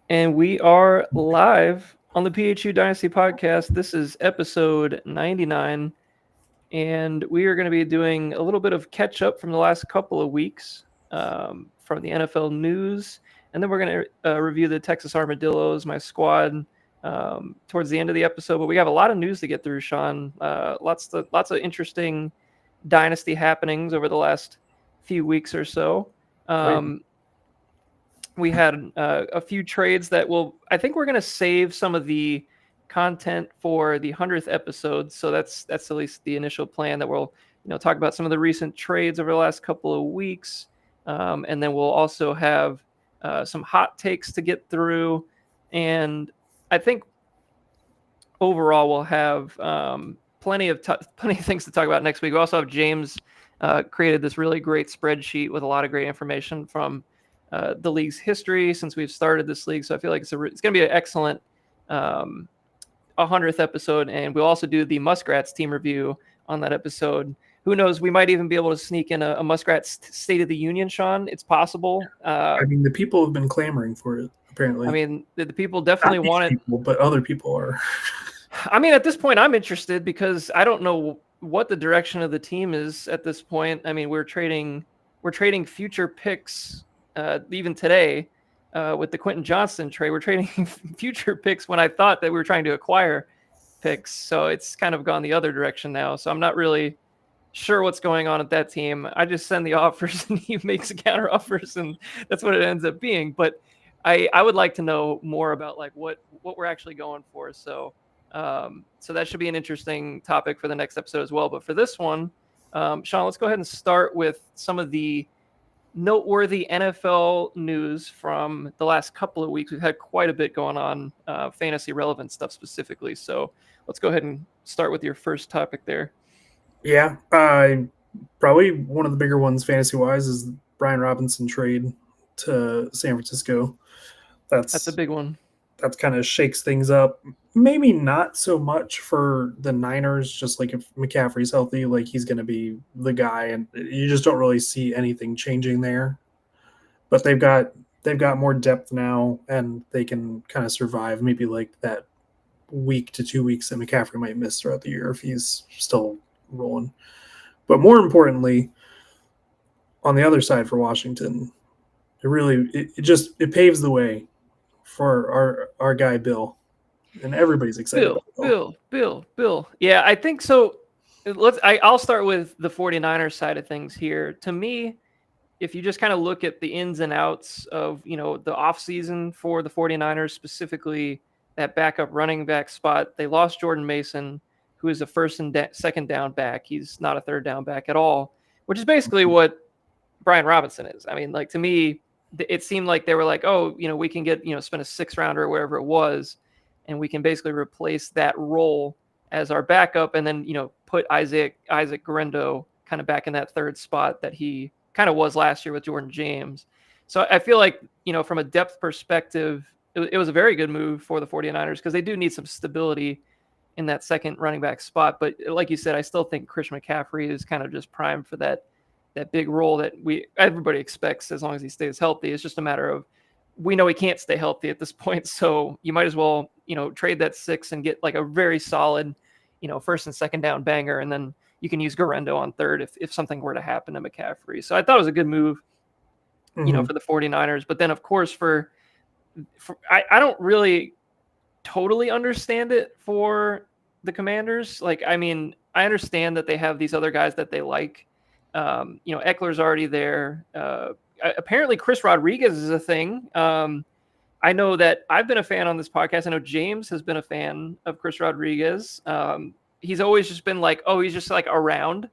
And we are live on the PHU Dynasty podcast. This is episode 99, and we are going to be doing a little bit of catch up from the last couple of weeks from the NFL news. And then we're going to review the Texas Armadillos, my squad, towards the end of the episode. But we have a lot of news to get through, Sean. Lots of interesting dynasty happenings over the last few weeks or so. Right. We had a few trades that I think we're going to save some of the content for the 100th episode. So that's at least the initial plan, that we'll talk about some of the recent trades over the last couple of weeks, and then we'll also have some hot takes to get through. And I think overall we'll have plenty of things to talk about next week. We also have James created this really great spreadsheet with a lot of great information from the league's history since we've started this league. So I feel like it's going to be an excellent 100th episode. And we'll also do the Muskrats team review on that episode. Who knows? We might even be able to sneak in a Muskrats State of the Union, Sean. It's possible. I mean, the people have been clamoring for it, apparently. I mean, the people definitely want it. But other people are. I mean, at this point, I'm interested because I don't know what the direction of the team is at this point. I mean, we're trading future picks even today with the Quentin Johnston trade. We're trading future picks when I thought that we were trying to acquire picks. So it's kind of gone the other direction now. So I'm not really sure what's going on at that team. I just send the offers and he makes counter offers, and that's what it ends up being. But I would like to know more about like what we're actually going for. So that should be an interesting topic for the next episode as well. But for this one, Sean, let's go ahead and start with some of the noteworthy NFL news from the last couple of weeks. We've had quite a bit going on, fantasy relevant stuff specifically. So let's go ahead and start with your first topic there. Yeah, probably one of the bigger ones fantasy wise is the Brian Robinson trade to San Francisco. That's a big one. That kind of shakes things up. Maybe not so much for the Niners, just like if McCaffrey's healthy, like he's going to be the guy, and you just don't really see anything changing there. But they've got more depth now, and they can kind of survive maybe like that week to 2 weeks that McCaffrey might miss throughout the year if he's still rolling. But more importantly, on the other side for Washington, it paves the way for our guy Bill, and everybody's excited. Bill. Yeah, I think so. I'll start with the 49ers side of things here. To me, if you just kind of look at the ins and outs of the offseason for the 49ers, specifically that backup running back spot, they lost Jordan Mason, who is a first and second down back. He's not a third down back at all, which is basically what Brian Robinson is. I mean, like, to me, it seemed like they were like, oh, we can get, spend a 6th rounder or wherever it was, and we can basically replace that role as our backup, and then, put Isaac Guerendo kind of back in that third spot that he kind of was last year with Jordan James. So I feel like, from a depth perspective, it was a very good move for the 49ers because they do need some stability in that second running back spot. But like you said, I still think Christian McCaffrey is kind of just primed for that big role that everybody expects as long as he stays healthy. It's just a matter of, we know he can't stay healthy at this point. So you might as well, trade that 6 and get like a very solid, first and second down banger. And then you can use Guerendo on third if something were to happen to McCaffrey. So I thought it was a good move, for the 49ers. But then of course I don't really totally understand it for the Commanders. Like, I mean, I understand that they have these other guys that they like. Eckler's already there. Apparently Chris Rodriguez is a thing. I know that I've been a fan on this podcast. I know James has been a fan of Chris Rodriguez. He's always just been like, oh, he's just like around.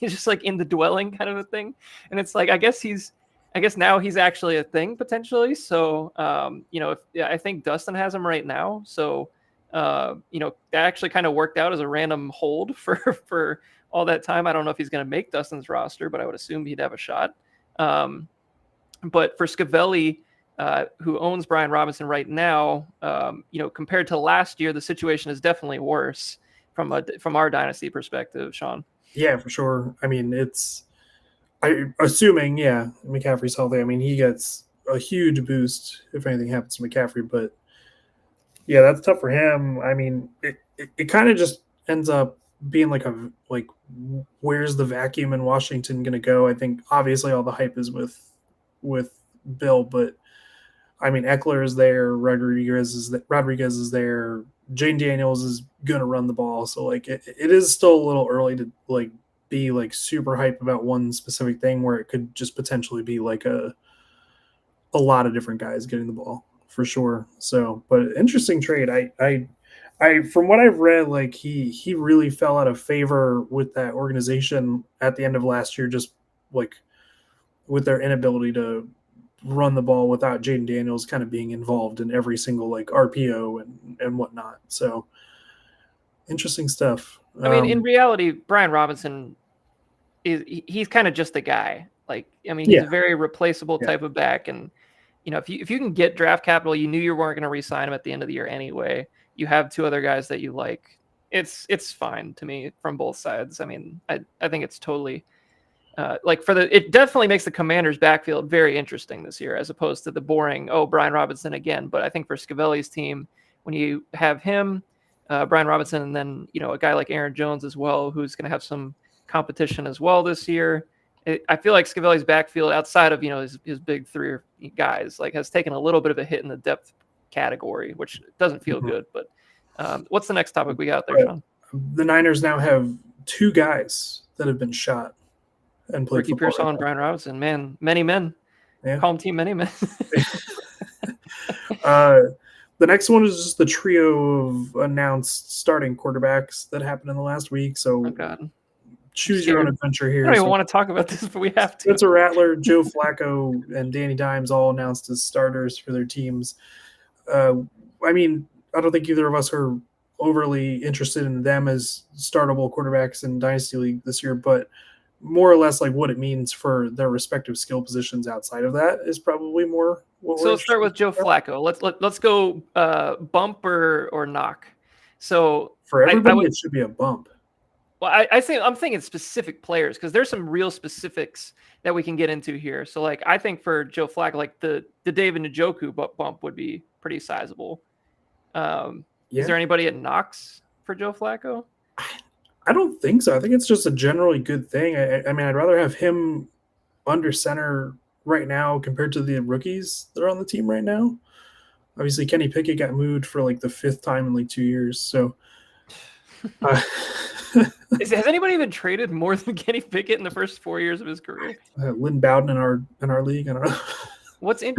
He's just like in the dwelling kind of a thing. And it's like, I guess now he's actually a thing potentially. So, I think Dustin has him right now. So, that actually kind of worked out as a random hold for all that time. I don't know if he's going to make Dustin's roster, but I would assume he'd have a shot. But for Scavelli, who owns Brian Robinson right now, compared to last year, the situation is definitely worse from our dynasty perspective, Sean. Yeah, for sure. I mean, assuming, McCaffrey's healthy. I mean, he gets a huge boost if anything happens to McCaffrey. But yeah, that's tough for him. I mean, it kind of just ends up being like where's the vacuum in Washington going to go? I think obviously all the hype is with Bill, but I mean Eckler is there, Rodriguez is there, Jane Daniels is going to run the ball, so like it is still a little early to like be like super hype about one specific thing where it could just potentially be like a lot of different guys getting the ball for sure. So, but interesting trade. I from what I've read, like he really fell out of favor with that organization at the end of last year, just like with their inability to run the ball without Jaden Daniels kind of being involved in every single like RPO and whatnot. So interesting stuff. I mean, in reality, Brian Robinson he's kind of just a guy. Like, I mean, he's a very replaceable type of back, and if you can get draft capital, you knew you weren't going to re-sign him at the end of the year anyway. You have two other guys that you like. It's fine to me from both sides. I mean, I think it's totally it definitely makes the Commanders' backfield very interesting this year, as opposed to the boring Brian Robinson again. But I think for Scavelli's team, when you have him, Brian Robinson, and then a guy like Aaron Jones as well, who's going to have some competition as well this year. I feel like Scavelli's backfield, outside of his big three guys, like has taken a little bit of a hit in the depth category, which doesn't feel good. But what's the next topic we got there, Sean? The Niners now have two guys that have been shot and played Ricky football. Pearsall and Brian Robinson. Man, many men. Yeah. Call them Team Many Men. The next one is just the trio of announced starting quarterbacks that happened in the last week. So, oh God. Choose your own adventure here. I don't even want to talk about this, but we have to. Spencer Rattler, Joe Flacco, and Danny Dimes all announced as starters for their teams. I mean, I don't think either of us are overly interested in them as startable quarterbacks in Dynasty League this year, but more or less like what it means for their respective skill positions outside of that is probably more. So let's start with Joe Flacco. Let's go bump or knock. So for everybody, it should be a bump. Well, I'm thinking specific players, because there's some real specifics that we can get into here. So, like, I think for Joe Flacco, like the David Njoku bump would be pretty sizable. Is there anybody at Knox for Joe Flacco? I don't think so. I think it's just a generally good thing. I mean, I'd rather have him under center right now compared to the rookies that are on the team right now. Obviously, Kenny Pickett got moved for like the fifth time in like 2 years. So. Has anybody even traded more than Kenny Pickett in the first 4 years of his career? Lynn Bowden in our league. I don't know.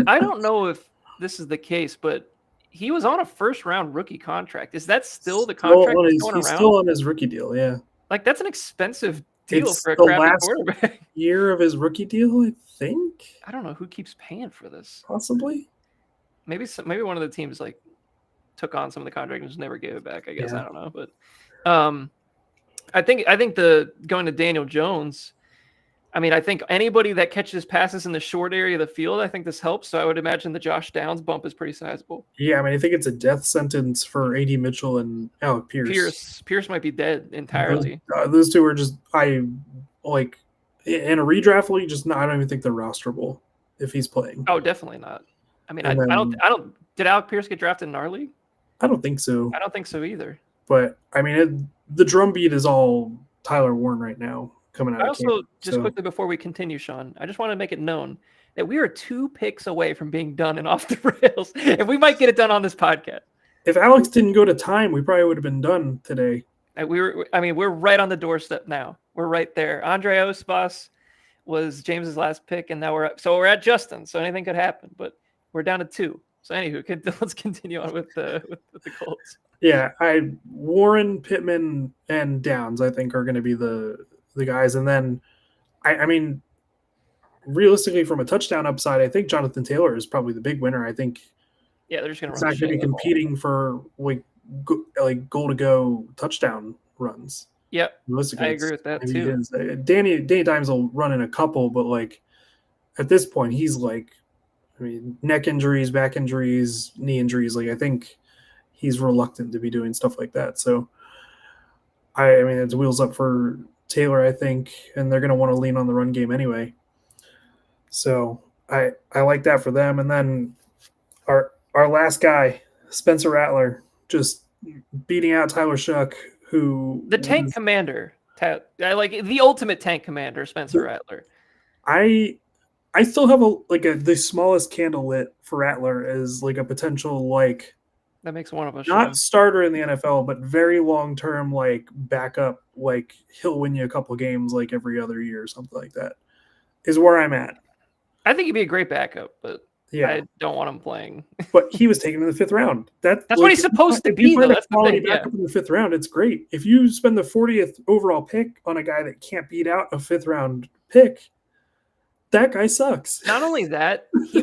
I don't know if this is the case, but he was on a first-round rookie contract. Is that still the contract he's still on his rookie deal, yeah. Like, that's an expensive deal for a crappy quarterback. Year of his rookie deal, I think. I don't know who keeps paying for this. Possibly. Maybe one of the teams like took on some of the contract and just never gave it back. I guess I don't know, but I think the going to Daniel Jones. I mean, I think anybody that catches passes in the short area of the field, I think this helps. So I would imagine the Josh Downs bump is pretty sizable. Yeah, I mean, I think it's a death sentence for A.D. Mitchell and Alec Pierce. Pierce might be dead entirely. Those two are just in a redraft league. I don't even think they're rosterable if he's playing. Oh, definitely not. I mean, I don't. Did Alec Pierce get drafted in our league? I don't think so. I don't think so either. But I mean, the drumbeat is all Tyler Warren right now. Coming out quickly before we continue, Sean, I just want to make it known that we are 2 picks away from being done and off the rails, and we might get it done on this podcast. If Alex didn't go to time, we probably would have been done today. We're right on the doorstep now. We're right there. Andre Osbas was James's last pick, and now we're at Justin. So anything could happen, but we're down to 2. So anywho, let's continue on with the Colts. Yeah, Warren, Pittman, and Downs, I think, are going to be the guys. And then, I mean, realistically, from a touchdown upside, I think Jonathan Taylor is probably the big winner. I think they're just going to run. He's not going to be competing for like goal to go touchdown runs. Yep, I agree with that too. Danny Dimes will run in a couple, but like at this point, he's like, I mean, neck injuries, back injuries, knee injuries. Like I think he's reluctant to be doing stuff like that. So I mean, it's wheels up for Taylor, I think, and they're going to want to lean on the run game anyway. So I like that for them. And then our last guy, Spencer Rattler, just beating out Tyler Shuck, who The tank was commander. I like the ultimate tank commander, Spencer Rattler. I I still have the smallest candle lit for Rattler as like a potential like That makes one of us, not Sean. starter in the NFL, but very long term like backup. Like he'll win you a couple games like every other year or something like that. Is where I'm at. I think he'd be a great backup, but Yeah, I don't want him playing. but he was taken in the fifth round. That That's what like he's supposed to if you be, find though. a That's the quality thing. Yeah. backup in the fifth round, it's great. If you spend the 40th overall pick on a guy that can't beat out a fifth round pick, that guy sucks. Not only that, he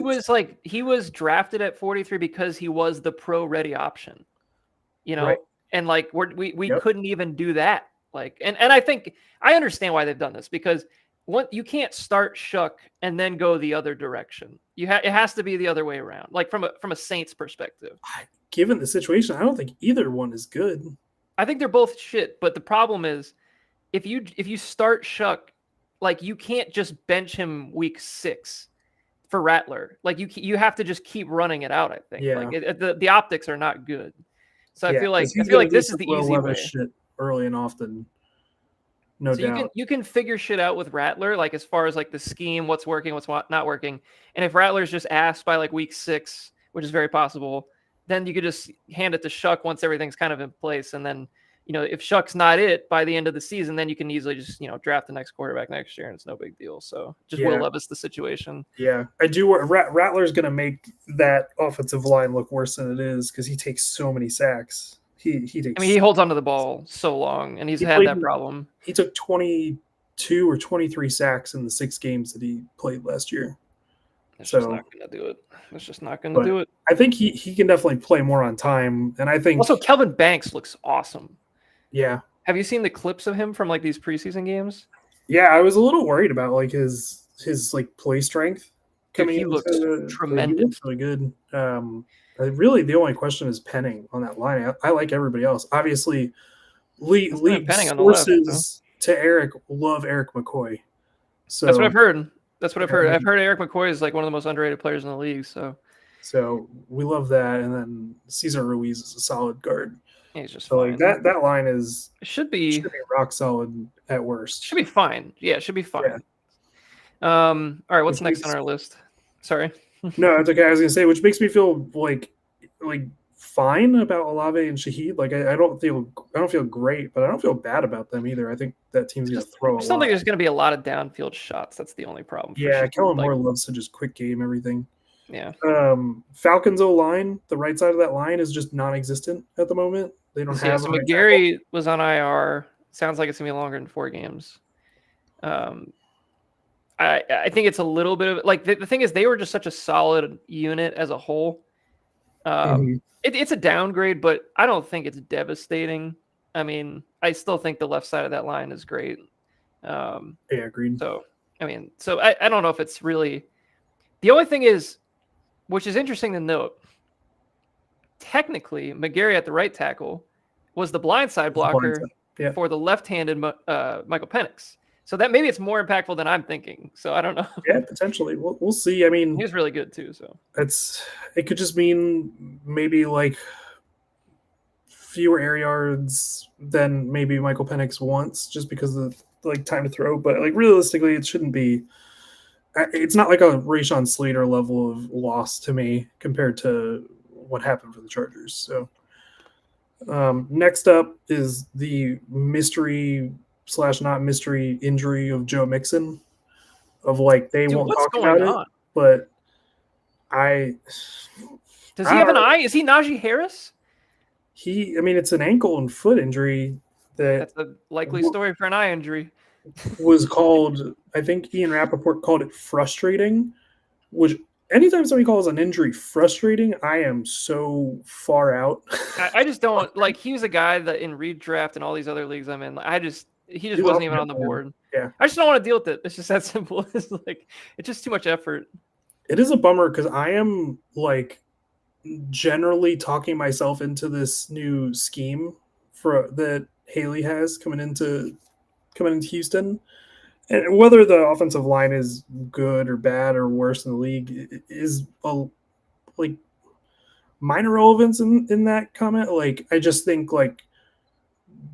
was drafted at 43 because he was the pro ready option, Right. and like we Yep. couldn't even do that. Like, and I think I understand why they've done this because you can't start Shuck and then go the other direction. It has to be the other way around. Like from a Saints perspective. Given the situation, I don't think either one is good. I think they're both shit, but the problem is if you start Shuck, like you can't just bench him week 6 for Rattler. Like you have to just keep running it out. I think Yeah. like the optics are not good. So I Yeah, feel like 'cause he's gonna do this is some the Will easy Levis way. shit early and often, no So doubt. you can figure shit out with Rattler, like as far as like the scheme, what's working, what's not working. And if Rattler's just asked by like week 6, which is very possible, then you could just hand it to Shuck once everything's kind of in place. And then, if Shuck's not it by the end of the season, then you can easily just, draft the next quarterback next year and it's no big deal. So just Will Yeah, Levis the situation. yeah. I do. Rattler's gonna make that offensive line look worse than it is because he takes so many sacks. He I mean, takes he holds onto the ball so long and he's he had played that problem. he took 22 or 23 sacks in the 6 games that he played last year. It's just So, not going to do it. It's just not going to but do it. I think he can definitely play more on time, and I think Also, Kelvin Banks looks awesome. yeah. Have you seen the clips of him from like these preseason games? Yeah, I was a little worried about like his like play strength Dude, coming he looks into he tremendous. looks really good. Really the only question is Penning on that line. I like everybody else. Obviously, It's been league Penning on the left. So. sources to Eric love Eric McCoy. That's what So I've heard. That's what I've heard. I've um, heard Eric McCoy is like one of the most underrated players in the league. so we love that. And then Cesar Ruiz is a solid guard. He's just So like fine. that line It should should be be rock solid at worst. should be fine. Yeah, it should be fine. Yeah. All right, what's Which next on makes our list? Sorry. No, it's okay. I was gonna say, which makes me feel like fine about Olave and Shaheed. Like I don't feel great, but I don't feel bad about them either. I think that team's gonna throw I a just don't lot. think there's going to be a lot of downfield shots. That's the only problem. Yeah, Kellen Like, Moore loves to just quick game everything. yeah. Falcons O line, the right side of that line is just non-existent at the moment. They don't Yeah, have so a right tackle. McGarry was on IR. Sounds like it's gonna be longer than 4 games. I think it's a little bit of like the thing is they were just such a solid unit as a whole. It's a downgrade, but I don't think it's devastating. I mean, I still think the left side of that line is great. Yeah, agreed. So I mean, so I don't know if it's really the only thing is, which is interesting to note. Technically, McGarry at the right tackle was the blindside blocker Yeah. for the left-handed Michael Penix. So that maybe it's more impactful than I'm thinking. So I don't know. Yeah, potentially. We'll see. I mean, He was really good too. So it could just mean maybe like fewer air yards than maybe Michael Penix wants, just because of like time to throw. But like realistically, it shouldn't be. It's not like a Rashawn Slater level of loss to me compared to what happened for the Chargers. So next up is the mystery / not mystery injury of Joe Mixon. Of like they dude, won't what's talk going about on? it, but I Does he have an eye? Is he Najee Harris? I mean, it's an ankle and foot injury That's a likely story for an eye injury. was called, I think Ian Rappaport called it frustrating, which anytime somebody calls an injury frustrating, I am so far out. I just don't like. He was a guy that in redraft and all these other leagues I'm in. He just wasn't even on the board. Yeah, I just don't want to deal with it. It's just that simple. It's just too much effort. it is a bummer because I am like generally talking myself into this new scheme that Haley has coming into Houston, And whether the offensive line is good or bad or worse in the league is like minor relevance in that comment. Like I just think like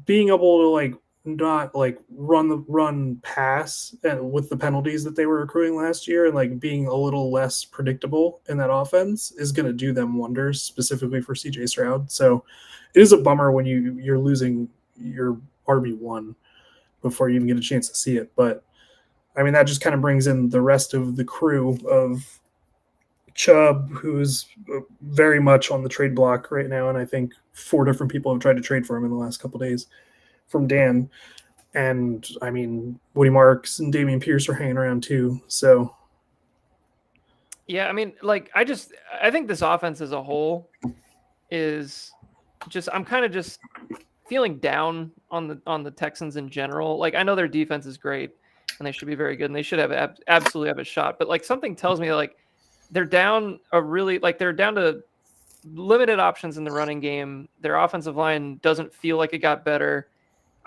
being able to like not like run pass and with the penalties that they were accruing last year and like being a little less predictable in that offense is going to do them wonders specifically for CJ Stroud. So it is a bummer when you're losing your RB1 before you even get a chance to see it. But I mean that just kind of brings in the rest of the crew of Chubb, who's very much on the trade block right now, and I think 4 different people have tried to trade for him in the last couple days from Dan. And I mean, Woody Marks and Damian Pierce are hanging around too. So Yeah, I mean, like I think this offense as a whole is just I'm kind of just feeling down on the Texans in general. Like I know their defense is great and they should be very good and they should have absolutely have a shot, but like something tells me like they're down they're down to limited options in the running game. Their offensive line doesn't feel like it got better.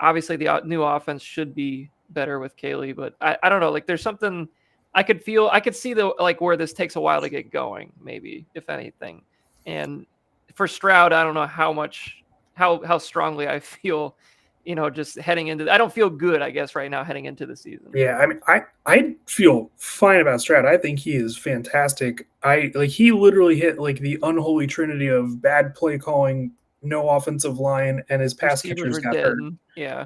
Obviously, the new offense should be better with Kaylee, but I don't know. Like, there's something I could see the like where this takes a while to get going, maybe if anything. And for Stroud, I don't know how strongly I feel. Just heading into, I don't feel good, I guess, right now heading into the season. yeah, I mean, I feel fine about Stroud. I think he is fantastic. He literally hit like the unholy trinity of bad play calling, no offensive line, and his pass Receivers catchers were got dead. hurt. Yeah.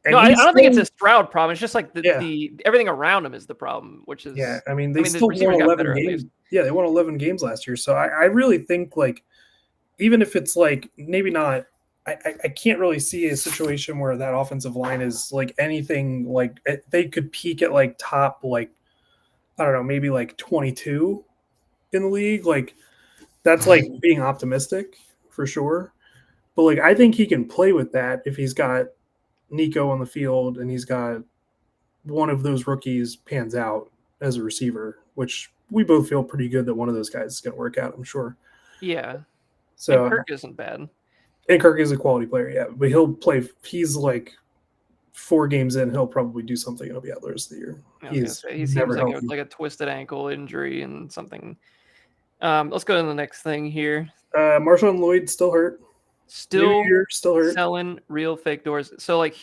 And No, I he's don't think it's still a Stroud problem. It's just like yeah, the everything around him is the problem, which yeah. is, I mean, I they mean, the still won receivers got 11 better at games. least. Yeah, they won 11 games last year. So I really think like even if it's like maybe not I can't really see a situation where that offensive line is like anything like they could peak at like top like I don't know maybe like 22 in the league like that's like being optimistic for sure but like I think he can play with that if he's got Nico on the field and he's got one of those rookies pans out as a receiver which we both feel pretty good that one of those guys is going to work out I'm sure Yeah. And so Kirk isn't bad. and Kirk is a quality player, yeah, but he'll play. He's like 4 games in, he'll probably do something. He'll be out the rest of the year. I was gonna He's say he seems never like healthy. a twisted ankle injury and something. Let's go to the next thing here. Marshawn Lloyd still hurt. New Still Year still hurt. selling real fake doors. So like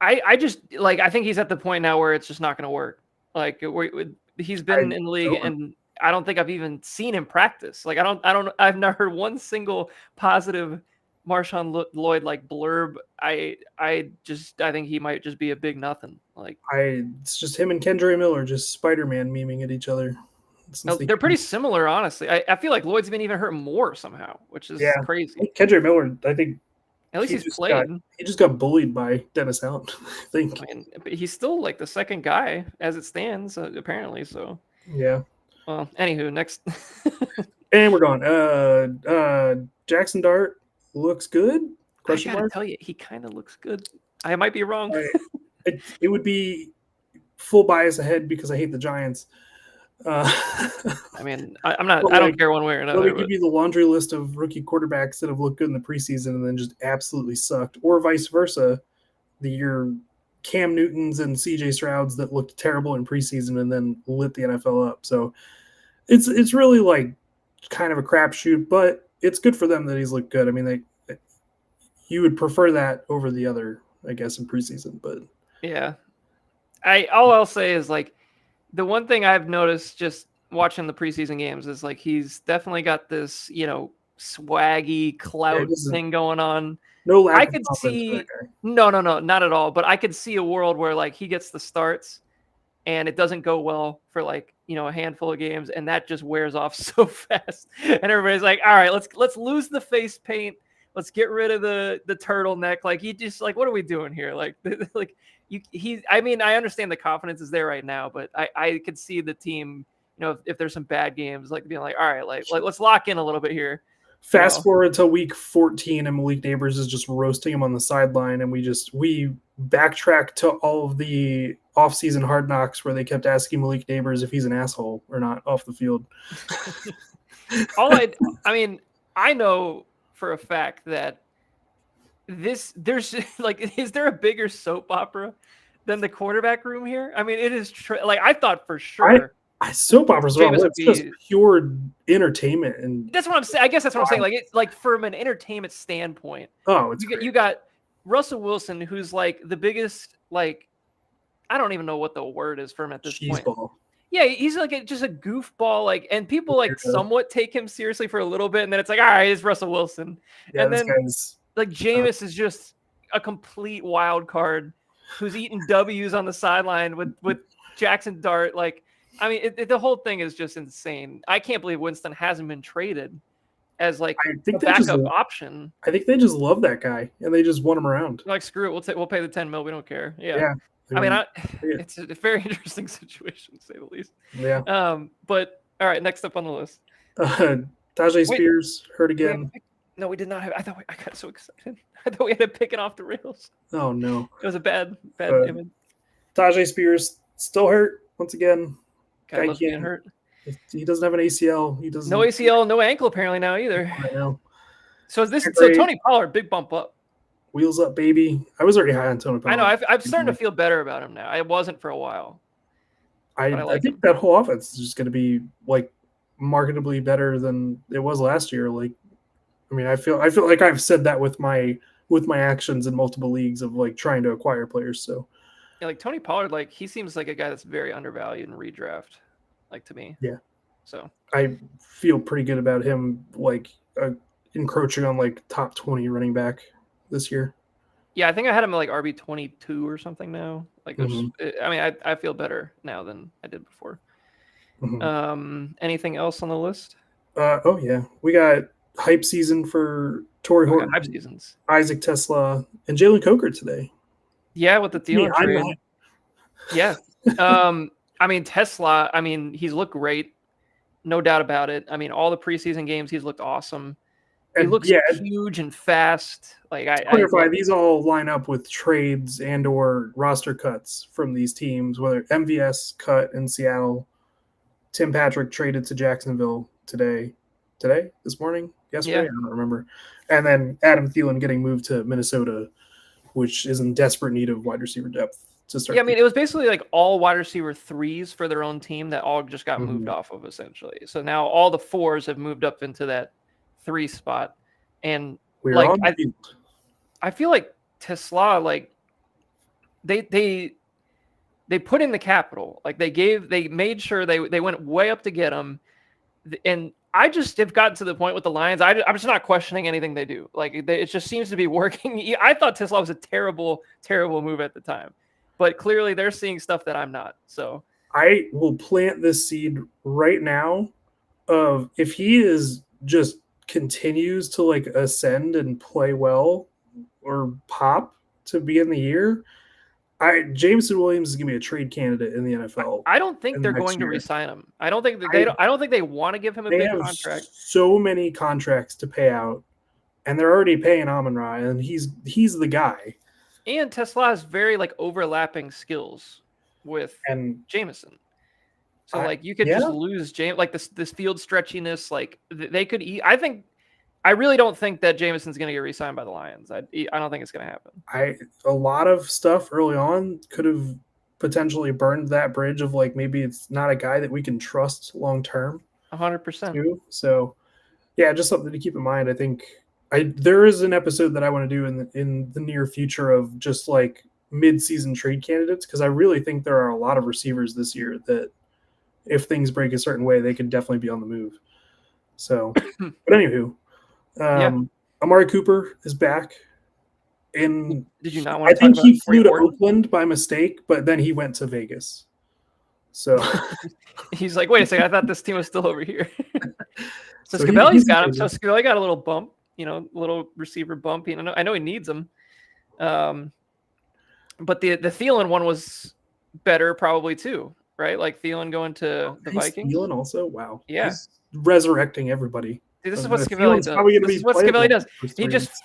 I just like I think he's at the point now where it's just not going to work. Like he's been in the It's league over. and I don't think I've even seen him practice. Like I've not heard one single positive Marshawn Lloyd like blurb. I think he might just be a big nothing. Like It's just him and Kendra Miller just Spider-Man memeing at each other since they they're came. pretty similar, honestly. I feel like Lloyd's been even hurt more somehow, which Yeah, is crazy. Kendra Miller. I think At least he he's just got played. he just got bullied by Dennis Allen. I think. I mean, but he's still like the second guy as it stands, apparently. So, Yeah. well, anywho, next. And we're gone. Jackson Dart looks good. I Question gotta mark. tell you, he kind of looks good. I might be wrong. It would be full bias ahead because I hate the Giants. Uh, I mean, I'm not. but I like, don't care one way or let me another. give But you the laundry list of rookie quarterbacks that have looked good in the preseason and then just absolutely sucked, or vice versa. The year Cam Newtons and CJ Strouds that looked terrible in preseason and then lit the NFL up. So it's really like kind of a crapshoot, but it's good for them that he's looked good. I mean, you would prefer that over the other, I guess, in preseason, but yeah, all I'll say is like the one thing I've noticed just watching the preseason games is like he's definitely got this swaggy yeah, it clout doesn't thing going on. no lack I of could confidence for that see guy. no, not at all. But I could see a world where like he gets the starts and it doesn't go well for like a handful of games, and that just wears off so fast. And everybody's like, "All right, let's lose the face paint. Let's get rid of the turtleneck." Like he just like, what are we doing here? Like like I mean, I understand the confidence is there right now, but I could see the team. If there's some bad games, like being like, all right, like let's lock in a little bit here. Fast forward to week 14, and Malik Neighbors is just roasting him on the sideline, and we backtrack to all of the offseason hard knocks where they kept asking Malik Neighbors if he's an asshole or not off the field. I mean, I know for a fact that there's like, is there a bigger soap opera than the quarterback room here. I mean, it is like I thought for sure. Soap operas are Jameis it's just pure entertainment, and that's what I'm saying. I guess that's what I'm saying. Like it's like from an entertainment standpoint. it's you got Russell Wilson, who's like the biggest, like, I don't even know what the word is for him at this point. Ball. Yeah, he's like just a goofball, like, and people like somewhat take him seriously for a little bit, and then it's like, all right, it's Russell Wilson. Yeah, and this then guy's like Jameis is just a complete wild card who's eating W's on the sideline with Jackson Dart. Like, I mean, the whole thing is just insane. I can't believe Winston hasn't been traded as like a backup option. I think they just love that guy and they just want him around. Like, screw it, we'll pay the $10 million. We don't care. Yeah. I mean, it's a very interesting situation, to say the least. Yeah. But all right, next up on the list, Tajay Spears hurt again. No, we did not have. I got so excited. I thought we had to pick it off the rails. Oh no, it was a bad image. Tajay Spears still hurt once again. Guy loves being hurt. He doesn't have an ACL. He doesn't. No ACL, no ankle apparently now either. I know. So Tony Pollard, big bump up. Wheels up, baby. I was already high on Tony Pollard. I know. I'm starting to feel better about him now. I wasn't for a while. I think that whole offense is just going to be like marketably better than it was last year. Like, I mean, I feel like I've said that with my actions in multiple leagues of like trying to acquire players. So yeah, like Tony Pollard, like he seems like a guy that's very undervalued in redraft, like to me. Yeah. So I feel pretty good about him, like encroaching on like top 20 running back this year. Yeah, I think I had him like RB22 or something now. Like, I mean, I feel better now than I did before. Anything else on the list? Oh yeah, we got hype season for Torrey Horton, hype seasons, Isaac Tesla, and Jalen Coker today. Yeah, with the Thielen trade. Yeah. I mean, Tesla, I mean, he's looked great. No doubt about it. I mean, all the preseason games, he's looked awesome. He looks huge and fast. Like, clarify, these all line up with trades and or roster cuts from these teams, whether MVS cut in Seattle, Tim Patrick traded to Jacksonville this morning, yesterday, I don't remember. And then Adam Thielen getting moved to Minnesota, which is in desperate need of wide receiver depth to start. Yeah, I mean, it was basically like all wide receiver threes for their own team that all just got moved off of, essentially. So now all the fours have moved up into that 3 spot. And like I feel like Tesla, like they put in the capital. Like they made sure they went way up to get him. And I just have gotten to the point with the Lions. I'm just not questioning anything they do. Like it just seems to be working. I thought Tesla was a terrible, terrible move at the time, but clearly they're seeing stuff that I'm not. So I will plant this seed right now of if he is just continues to like ascend and play well or pop to be in the year, Jameson Williams is going to be a trade candidate in the NFL. I don't think they're going to re-sign him. I don't think I don't think they want to give him a big contract. So many contracts to pay out, and they're already paying Amon-Ra, and he's the guy. And Tesla has very like overlapping skills with Jameson. So like you could just lose James, like this field stretchiness. Like they could eat. I really don't think that Jameson's going to get re-signed by the Lions. I don't think it's going to happen. A lot of stuff early on could have potentially burned that bridge of like maybe it's not a guy that we can trust long term. 100%. So yeah, just something to keep in mind. I think there is an episode that I want to do in the near future of just like mid-season trade candidates, because I really think there are a lot of receivers this year that if things break a certain way, they could definitely be on the move. So, but anywho. Amari Cooper is back. Did you not want to? I think he flew to Oakland by mistake, but then he went to Vegas. So he's like, wait a second, I thought this team was still over here. So Scabelli's got him. So Scabelli got a little bump, little receiver bump. I know he needs him. But the Thielen one was better probably too, right? Like Thielen going to the Vikings. Thielen also, wow. Yeah, he's resurrecting everybody. Dude, this is what Scabelli does. This is what Scabelli does. He just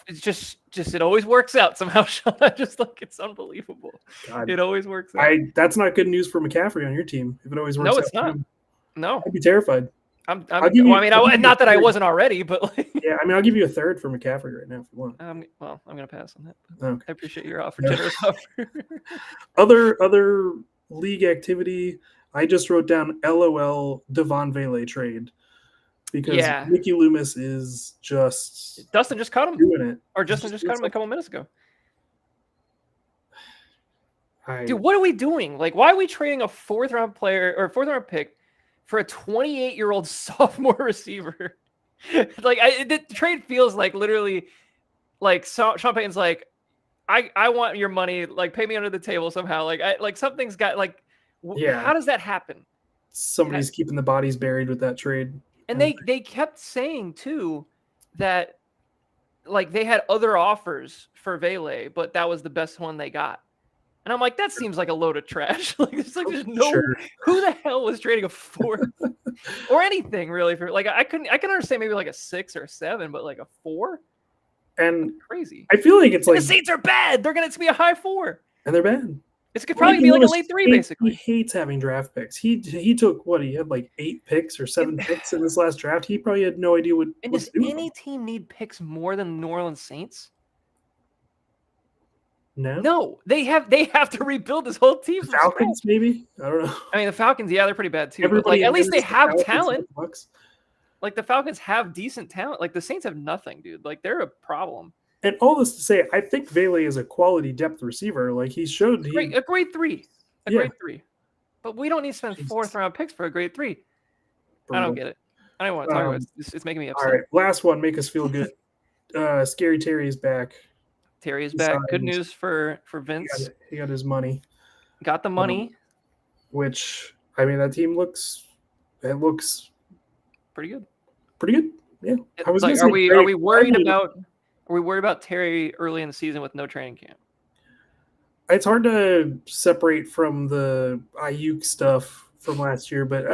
it always works out somehow, Sean. It's unbelievable. God. It always works out. That's not good news for McCaffrey on your team. If it always works out. No, it's not. No. I'd be terrified. I'll give you. Well, I mean, I'll give you not a that I third. wasn't already, but like, Yeah, I mean, I'll give you a third for McCaffrey right now if you want. well, I'm gonna pass on that. Okay. I appreciate your offer, No. generous offer. Other league activity. I just wrote down LOL Devon Vele trade because Yeah, Mickey Loomis is just Dustin just cut him, doing it. or He's Justin just doing cut him a something. couple minutes ago. Dude, what are we doing? Like, why are we trading a fourth round pick for a 28-year-old sophomore receiver? Like, the trade feels like literally like Sean Payton's like, I want your money, like pay me under the table somehow. Like something's got like, Yeah, how does that happen? somebody's keeping the bodies buried with that trade. And they kept saying too that like they had other offers for Vele, but that was the best one they got. And I'm like, that seems like a load of trash. Like, it's like there's no Sure. who the hell was trading a fourth or anything really for like I can understand maybe like a 6 or a 7, but like a 4? And that's crazy. I feel like it's And like the Saints are bad. It's gonna be a high 4. and they're bad. It's could probably be like a late 3, basically. He hates having draft picks. He took what he had like 8 picks or 7 picks in this last draft. He probably had no idea what. And does any team need picks more than the New Orleans Saints? No, they have to rebuild this whole team. The Falcons, maybe. I don't know. I mean, the Falcons, yeah, they're pretty bad too. Everybody But like, at least they have Falcons talent. Bucks. Like the Falcons have decent talent. Like the Saints have nothing, dude. Like they're a problem. And all this to say, I think Vele is a quality depth receiver. Like he showed, a grade 3, grade 3. But we don't need to spend Jesus. 4th round picks for a grade 3. Brutal. I don't get it. I don't want to talk about it. It's making me upset. All right, last one, make us feel good. Scary Terry is back. Terry is back. Good news for Vince. He got his money. Got the money. Which I mean, that team looks pretty good. Pretty good. Yeah. I was like, are we worried about Terry early in the season with no training camp? It's hard to separate from the Ayuk stuff from last year, but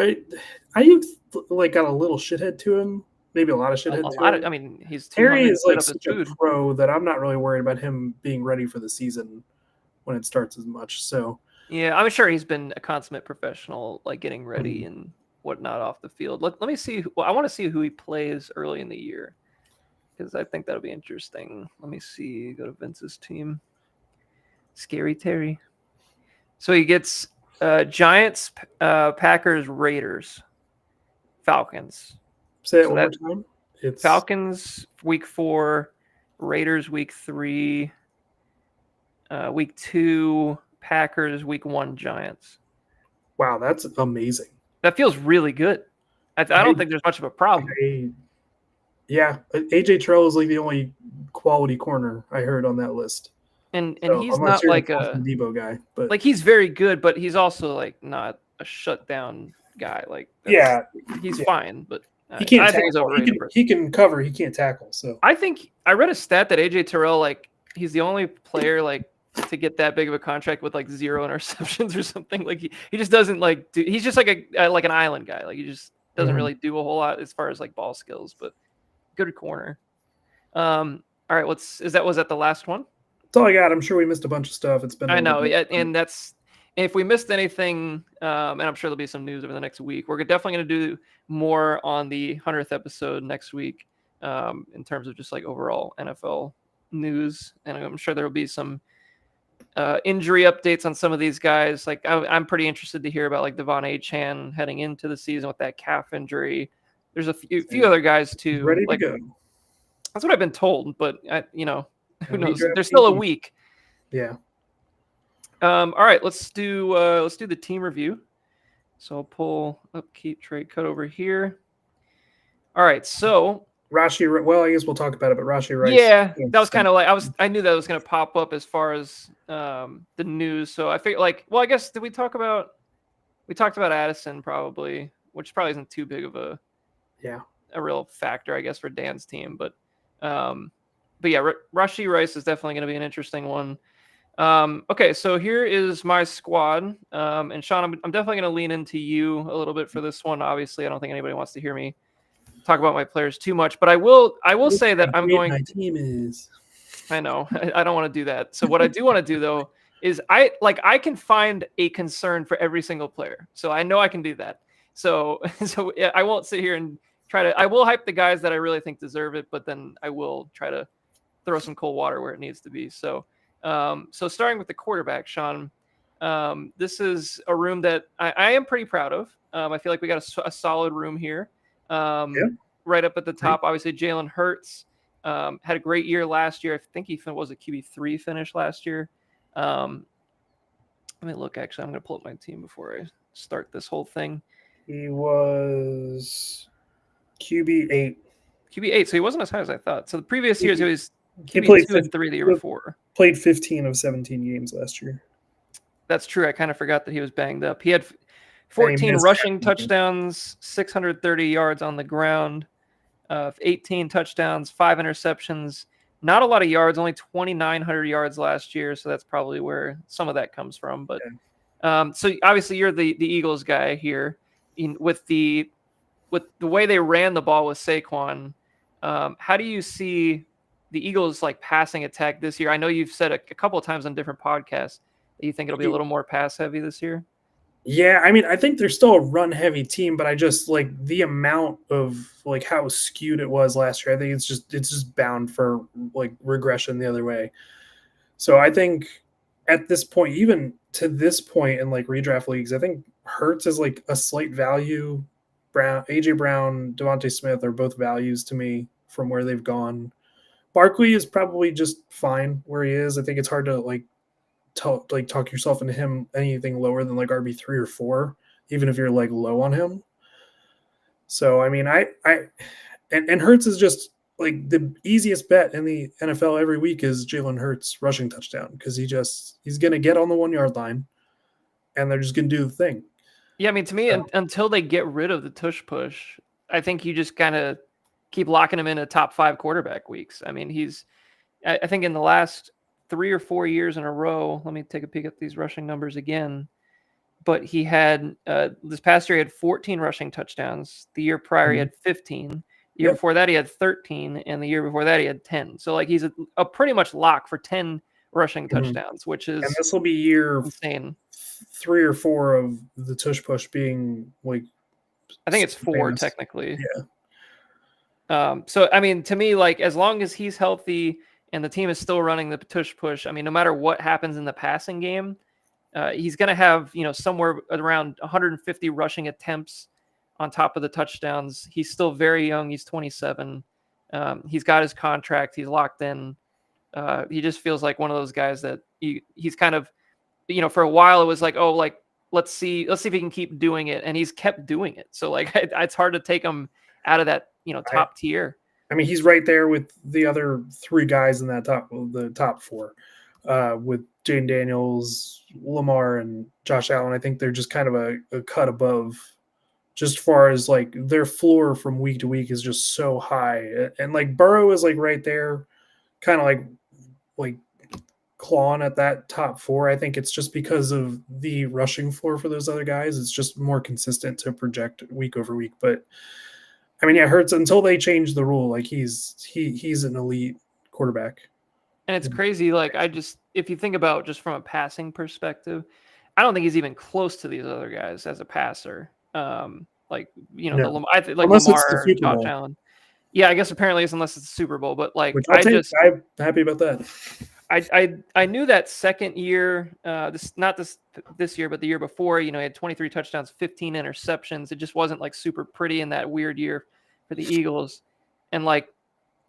Ayuk like got a little shithead to him. Maybe a lot of shithead to him. I mean, he's Terry is like such a pro that I'm not really worried about him being ready for the season when it starts as much. So yeah, I'm sure he's been a consummate professional, like getting ready and whatnot off the field. Let me see. I want to see who he plays early in the year because I think that'll be interesting. Let me see. Go to Vince's team. Scary Terry. So he gets Giants, Packers, Raiders, Falcons. Say it one more time. It's Falcons week 4, Raiders week 3, week 2, Packers week 1, Giants. Wow, that's amazing. That feels really good. I don't think there's much of a problem. Yeah, AJ Terrell is like the only quality corner I heard on that list. And he's not like a Debo guy, but like he's very good, but he's also like not a shutdown guy. Like he's fine, but he can't tackle. He can cover. He can't tackle. So I think I read a stat that AJ Terrell, like he's the only player like to get that big of a contract with like 0 interceptions or something. Like he just doesn't like do. He's just like an island guy. Like he just doesn't really do a whole lot as far as like ball skills, but good corner. All right, was that the last one? That's all I got. I'm sure we missed a bunch of stuff. It's been I know, and that's if we missed anything, and I'm sure there'll be some news over the next week. We're definitely going to do more on the 100th episode next week, in terms of just like overall NFL news, and I'm sure there'll be some injury updates on some of these guys. Like I'm pretty interested to hear about like Devon Achane heading into the season with that calf injury. There's a few other guys too. Ready to go. That's what I've been told, but who knows? There's still a week. Yeah. All right, let's do the team review. So I'll pull up Keep Trade Cut over here. All right, so Rashee. Well, I guess we'll talk about it, but Rashee Rice. Yeah, that was kind of like I knew that was going to pop up as far as the news. So I figured I guess we talked about Addison probably, which probably isn't too big of a real factor, I guess, for Dan's team, but yeah, Rashee Rice is definitely going to be an interesting one. Okay, so here is my squad. And Sean, I'm definitely going to lean into you a little bit for this one. Obviously, I don't think anybody wants to hear me talk about my players too much, but I will say that I'm going. My team is. I know. I don't want to do that. So what I do want to do though is I can find a concern for every single player. So I know I can do that. So yeah, I won't sit here and try to. I will hype the guys that I really think deserve it, but then I will try to throw some cold water where it needs to be. So starting with the quarterback, Sean, this is a room that I am pretty proud of. I feel like we got a solid room here. Yeah. Right up at the top, obviously Jalen Hurts had a great year last year. I think he was a QB3 finish last year. Let me look. Actually, I'm going to pull up my team before I start this whole thing. He was QB8. QB8, so he wasn't as high as I thought. So the previous years, he was He played QB2 and 3 the year before. Played 15 of 17 games last year. That's true. I kind of forgot that he was banged up. He had 14 rushing touchdowns, 630 yards on the ground, 18 touchdowns, 5 interceptions. Not a lot of yards, only 2,900 yards last year. So that's probably where some of that comes from. But so obviously you're the Eagles guy here. With the way they ran the ball with Saquon, how do you see the Eagles like passing attack this year? I know you've said a couple of times on different podcasts that you think it'll be a little more pass heavy this year. Yeah, I mean, I think they're still a run heavy team, but I just like the amount of like how skewed it was last year. I think it's just bound for like regression the other way. So I think at this point, even to this point in like redraft leagues, I think Hurts is like a slight value. AJ Brown, Devontae Smith are both values to me from where they've gone. Barkley is probably just fine where he is. I think it's hard to talk yourself into him anything lower than like RB3 or 4, even if you're like low on him. So I mean, and Hurts is just like the easiest bet in the NFL every week is Jalen Hurts rushing touchdown because he's gonna get on the 1 yard line, and they're just gonna do the thing. Yeah, I mean, to me, until they get rid of the tush push, I think you just kind of keep locking him into top 5 quarterback weeks. I mean, I think in the last 3 or 4 years in a row, let me take a peek at these rushing numbers again. But he had this past year, he had 14 rushing touchdowns. The year prior, he had 15. The year before that, he had 13. And the year before that, he had 10. So like he's a pretty much lock for 10 rushing touchdowns, which is, and this will be year insane. 3 or 4 of the tush push being like, I think it's 4 technically. Yeah. So I mean, to me, like as long as he's healthy and the team is still running the tush push, I mean, no matter what happens in the passing game, he's going to have somewhere around 150 rushing attempts on top of the touchdowns. He's still very young. He's 27. He's got his contract. He's locked in. He just feels like one of those guys that he's kind of, for a while it was like, oh, like let's see if he can keep doing it, and he's kept doing it. So like it's hard to take him out of that top tier. I mean, he's right there with the other 3 guys in that the top 4, with Jane Daniels, Lamar, and Josh Allen. I think they're just kind of a cut above, just far as like their floor from week to week is just so high, and like Burrow is like right there, kind of like clawing at that top 4. I think it's just because of the rushing floor for those other guys. It's just more consistent to project week over week. But I mean, yeah, Hurts until they change the rule, like he's an elite quarterback. And it's crazy. Like if you think about just from a passing perspective, I don't think he's even close to these other guys as a passer. I think like Lamar, Josh Allen. Yeah, I guess apparently it's unless it's the Super Bowl, but like I'm happy about that. I knew that second year, this year, but the year before, he had 23 touchdowns, 15 interceptions. It just wasn't like super pretty in that weird year for the Eagles. And like,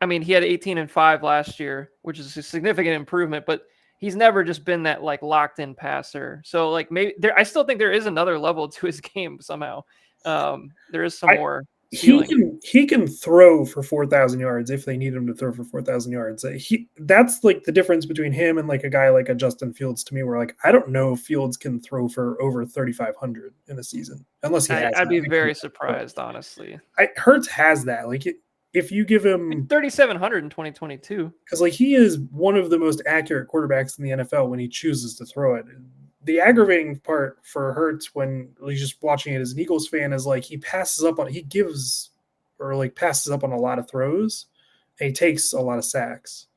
I mean, he had 18-5 last year, which is a significant improvement, but he's never just been that like locked in passer. So like maybe I still think there is another level to his game somehow. There is some more. He can throw for 4,000 yards if they need him to throw for 4,000 yards. That's like the difference between him and like a guy like a Justin Fields to me, where like I don't know if Fields can throw for over 3,500 in a season unless he has. I'd be very surprised, honestly. Hurts has that. Like if you give him 3,700 in 2022, because like he is one of the most accurate quarterbacks in the NFL when he chooses to throw it. The aggravating part for Hurts when he's just watching it as an Eagles fan is like he passes up on a lot of throws, and he takes a lot of sacks.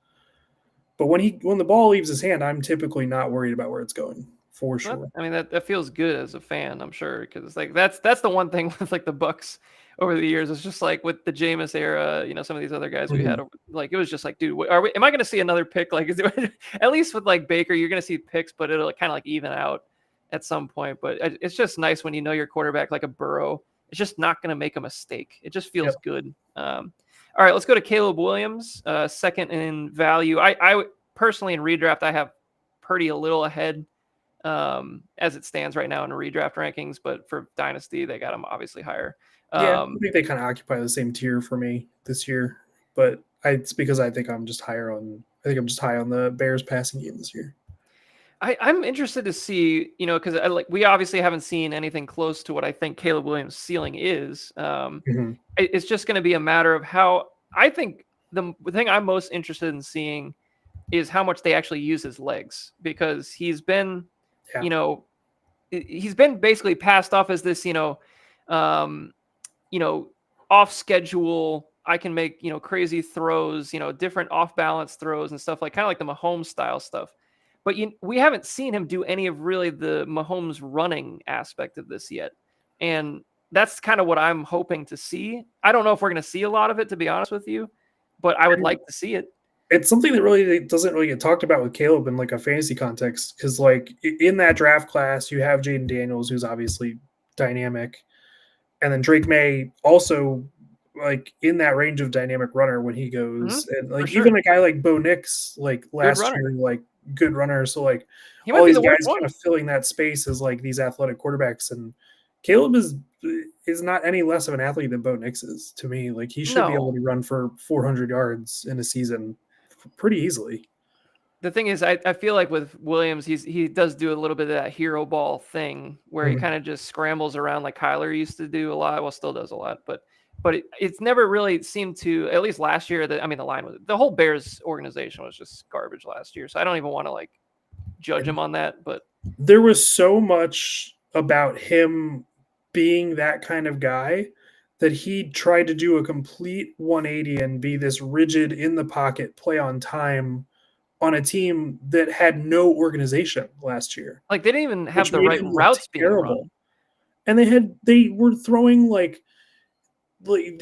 But when the ball leaves his hand, I'm typically not worried about where it's going for Well, sure. I mean that feels good as a fan, I'm sure, because like that's the one thing with like the Bucks over the years. It's just like with the Jameis era, some of these other guys we had, Mhm. like it was just like, dude, am I going to see another pick? Like, at least with like Baker, you're going to see picks, but it'll kind of like even out at some point. But it's just nice when you know your quarterback, like a Burrow, it's just not going to make a mistake. It just feels Yep. good. All right, let's go to Caleb Williams, second in value. I personally in redraft I have Purdy a little ahead as it stands right now in redraft rankings, but for dynasty they got him obviously higher. Yeah, I think they kind of occupy the same tier for me this year, but it's because I think I'm just higher on. I think I'm just high on the Bears passing game this year. I'm interested to see, because we obviously haven't seen anything close to what I think Caleb Williams' ceiling is. Hmm. It's just going to be a matter of how I think the thing I'm most interested in seeing is how much they actually use his legs, because Yeah. you know, he's been basically passed off as this, um, off schedule. I can make, crazy throws, different off balance throws and stuff, like kind of like the Mahomes style stuff. But we haven't seen him do any of really the Mahomes running aspect of this yet. And that's kind of what I'm hoping to see. I don't know if we're going to see a lot of it, to be honest with you, but I would like to see it. It's something that really doesn't really get talked about with Caleb in like a fantasy context, because like in that draft class you have Jaden Daniels, who's obviously dynamic, and then Drake May also like in that range of dynamic runner when he Mm-hmm, goes, and for like sure. even a guy like Bo Nix like Good last runner. year, like good runner. So like He might all be these the worst guys kind one. of filling that space as like these athletic quarterbacks, and Caleb is not any less of an athlete than Bo Nix is to me. Like he should be able No. to run for 400 yards in a season pretty easily. The thing is, I feel like with Williams, he does do a little bit of that hero ball thing where he Mhm. kind of just scrambles around like Kyler used to do a lot. Well, still does a lot, but it's never really seemed to. At least last year, that I mean, the whole Bears organization was just garbage last year. So I don't even want to like judge him on that. But There was so much about him being that kind of guy that he tried to do a complete 180 and be this rigid in the pocket play on time on a team that had no organization last year, like they didn't even have which the made right him look routes being terrible. run. And they were throwing like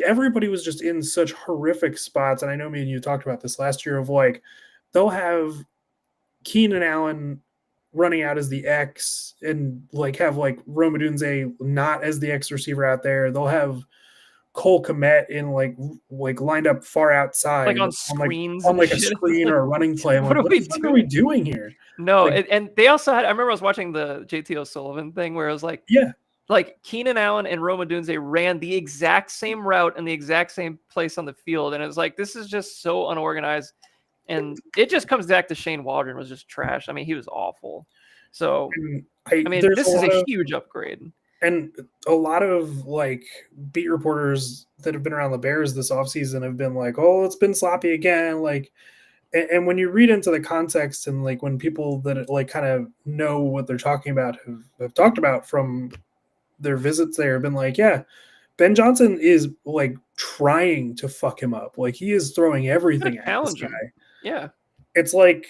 everybody was just in such horrific spots. And I know me and you talked about this last year of like they'll have Keenan Allen running out as the X and like have like Rome Odunze not as the X receiver out there. They'll have Cole Kmet in like lined up far Like outside on screens on and like a shit. It's screen like, or a running play. I'm what like, are what we the fuck are we doing? doing here? No, Like, and they also had. I remember I was watching the JT O'Sullivan thing where it was yeah, like Keenan Allen and Rome Odunze ran the exact same route in the exact same place on the field, and it was like this is just so unorganized, and it just comes back to Shane Waldron was just trash. I mean, he was awful. So and I mean, there's this is a huge upgrade. a lot of like beat reporters that have been around the Bears this offseason have been like, oh, it's been sloppy again. Like, and when you read into the context and like when people that like kind of know what they're talking about have talked about from their visits there have been like, yeah, Ben Johnson is like trying to fuck him up. Like he is throwing Gotta everything at this challenge him. guy. Yeah. It's like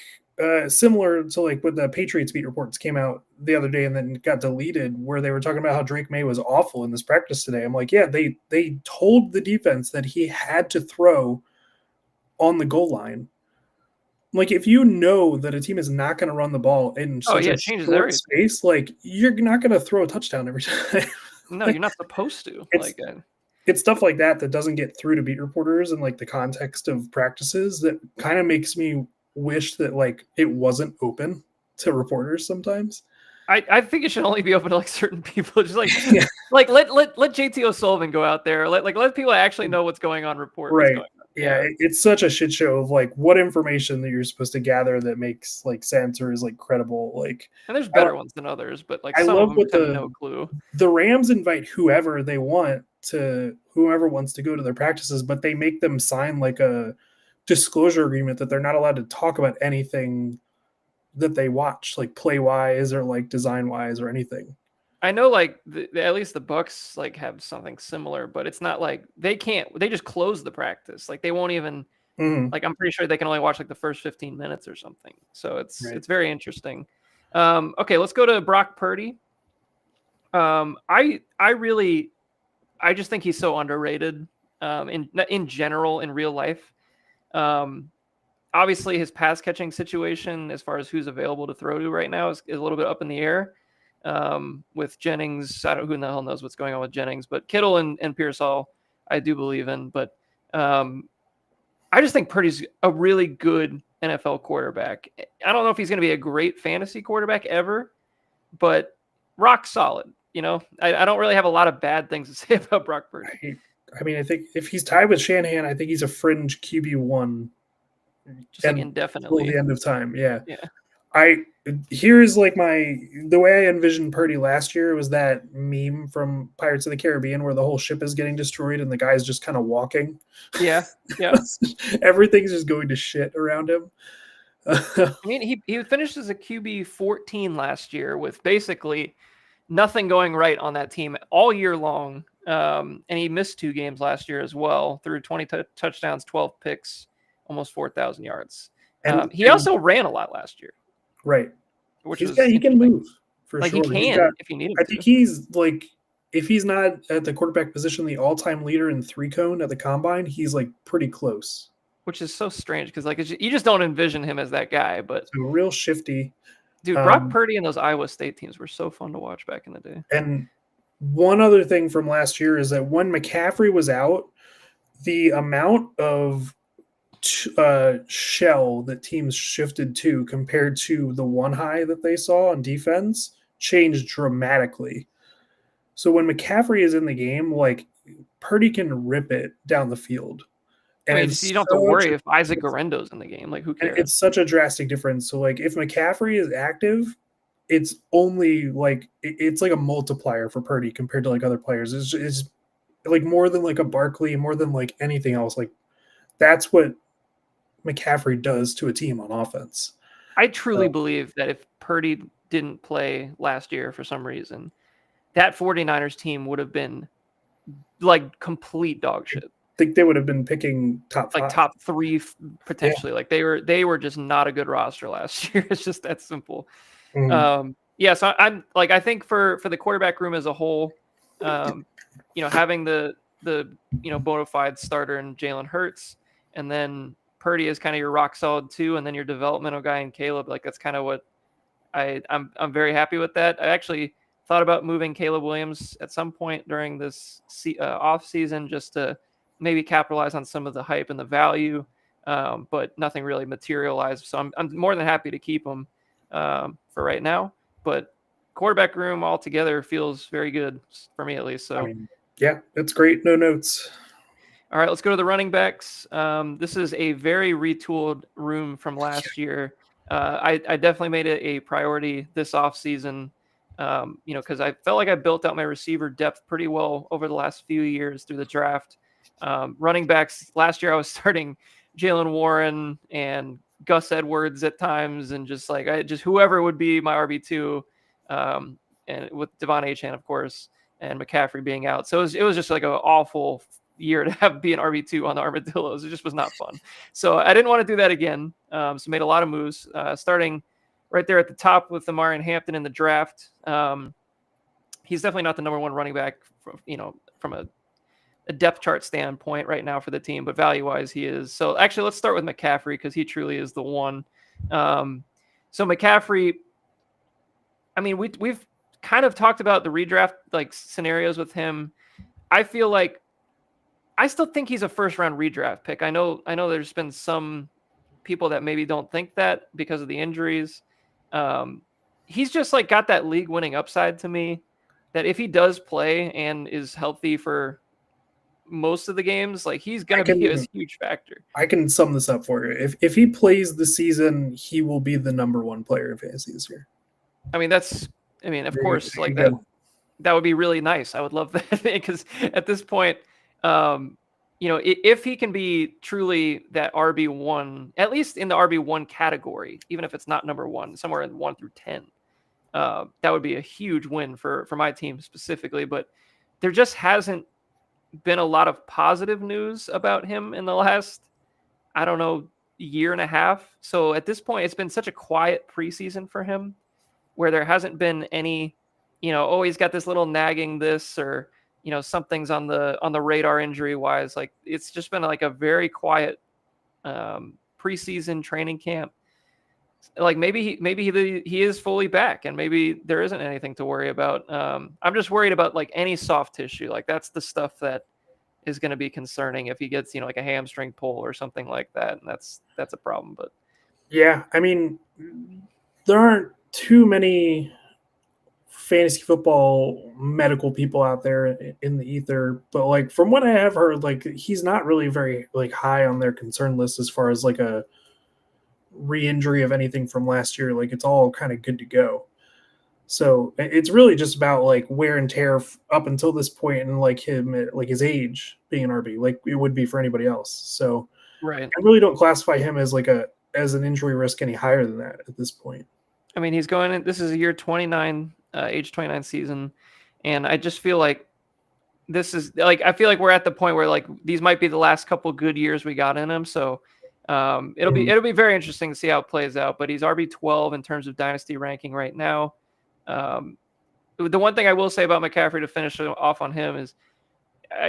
similar to like when the Patriots beat reports came out the other day and then got deleted, where they were talking about how Drake May was awful in this practice today. I'm like, yeah, they told the defense that he had to throw on the goal line. Like if you know that a team is not going to run the ball in Oh such yeah, a it changes short everything. space, like you're not going to throw a touchdown every time. No, Like, you're not supposed to. it's it's stuff like that that doesn't get through to beat reporters and like the context of practices that kind of makes me wish that like it wasn't open to reporters sometimes. I think it should only be open to like certain people. Just like Yeah, like let JT O'Sullivan go out there. Let people actually know what's going on. Report what's right. going on. Yeah, Yeah. it's such a shit show of like what information that you're supposed to gather that makes like sense or is like credible. Like And there's I, better ones than others, but like I some of love them what just have no clue. the Rams invite whoever they want to whoever wants to go to their practices, but they make them sign like a disclosure agreement that they're not allowed to talk about anything that they watch, like play wise or like design wise or anything. I know like at least the Bucks like have something similar, but it's not like they just close the practice. Like they won't even Mhm. like I'm pretty sure they can only watch like the first 15 minutes or something. So Right. it's very interesting. Okay, let's go to Brock Purdy. I just think he's so underrated in general in real life. Um, Obviously, his pass catching situation, as far as who's available to throw to right now, is a little bit up in the air. With Jennings, I don't who in the hell knows what's going on with Jennings, but Kittle and Pearsall, I do believe in. But I just think Purdy's a really good NFL quarterback. I don't know if he's going to be a great fantasy quarterback ever, but rock solid. I don't really have a lot of bad things to say about Brock Purdy. I mean, I think if he's tied with Shanahan, I think he's a fringe QB1. Just like indefinitely. Till the end of time. Yeah. Yeah. Here's like the way I envisioned Purdy last year was that meme from Pirates of the Caribbean where the whole ship is getting destroyed and the guy's just kind of walking. Yeah. Yeah. Everything's just going to shit around him. I mean, he finished as a QB 14 last year with basically nothing going right on that team all year long. And he missed 2 games last year as well, threw 20 touchdowns, 12 picks, almost 4,000 yards. He also ran a lot last year. Right. Which he can move for like sure. He can if you need him I think he's like, if he's not at the quarterback position, the all-time leader in 3-cone at the combine, he's like pretty close. Which is so strange because like you just don't envision him as that guy. But so real shifty. Dude, Brock Purdy and those Iowa State teams were so fun to watch back in the day. And one other thing from last year is that when McCaffrey was out, the amount of shell that teams shifted to compared to the one high that they saw on defense changed dramatically. So when McCaffrey is in the game, like Purdy can rip it down the field. And you don't have to worry if Isaac Guerendo's in the game. Like, who cares? It's such a drastic difference. So, like, if McCaffrey is active, it's only like it's like a multiplier for Purdy compared to like other players. It's like more than like a Barkley, more than like anything else. Like, that's what McCaffrey does to a team on offense. I truly believe that if Purdy didn't play last year for some reason, that 49ers team would have been like complete dog shit. Think they would have been picking top 3 potentially. Yeah. Like they were just not a good roster last year. It's just that simple. Mm-hmm. So I'm like, I think for the quarterback room as a whole, having the bona fide starter in Jalen Hurts, and then Purdy is kind of your rock solid 2, and then your developmental guy in Caleb. Like that's kind of what I'm very happy with that. I actually thought about moving Caleb Williams at some point during this off season just to maybe capitalize on some of the hype and the value, but nothing really materialized. So I'm more than happy to keep him for right now. But quarterback room altogether feels very good for me, at least. So yeah, that's great. No notes. All right, let's go to the running backs. This is a very retooled room from last year. I definitely made it a priority this offseason, because I felt like I built out my receiver depth pretty well over the last few years through the draft. Running backs last year, I was starting Jalen Warren and Gus Edwards at times, and just whoever would be my RB2, and with Devon Achane, of course, and McCaffrey being out. So it was just like an awful year to be an RB2 on the Armadillos. It just was not fun. So I didn't want to do that again. So made a lot of moves, starting right there at the top with Amarian Hampton in the draft. He's definitely not the number 1 running back from a depth chart standpoint right now for the team, but value-wise he is. So actually, let's start with McCaffrey because he truly is the one. So McCaffrey, I mean, we've kind of talked about the redraft like scenarios with him. I feel like I still think he's a first-round redraft pick. I know there's been some people that maybe don't think that because of the injuries. He's just like got that league-winning upside to me that if he does play and is healthy for most of the games, like he's going to be a huge factor. I can sum this up for you. If he plays the season, he will be the number 1 player in fantasy this year. I mean, of course, like that would be really nice. I would love that because at this point, if he can be truly that RB1, at least in the RB1 category, even if it's not number 1, somewhere in 1 through 10, that would be a huge win for my team specifically. But there just hasn't been a lot of positive news about him in the last, I don't know, year and a half. So at this point, it's been such a quiet preseason for him where there hasn't been any, oh, he's got this little nagging this, or something's on the radar injury wise. Like it's just been like a very quiet preseason training camp. Like maybe he is fully back, and maybe there isn't anything to worry about. I'm just worried about like any soft tissue. Like that's the stuff that is going to be concerning if he gets like a hamstring pull or something like that, and that's a problem. But yeah, I mean, there aren't too many fantasy football medical people out there in the ether, but like from what I have heard, like he's not really very like high on their concern list as far as like a re-injury of anything from last year. Like it's all kind of good to go. So it's really just about like wear and tear up until this point, and like him at like his age being an RB, like it would be for anybody else. So right, I really don't classify him as like as an injury risk any higher than that at this point. I mean, he's going in. This is a year 29, age 29 season, and I just feel like this is like I feel like we're at the point where like these might be the last couple good years we got in him. So it'll be very interesting to see how it plays out. But he's RB12 in terms of dynasty ranking right now. The one thing I will say about McCaffrey to finish off on him is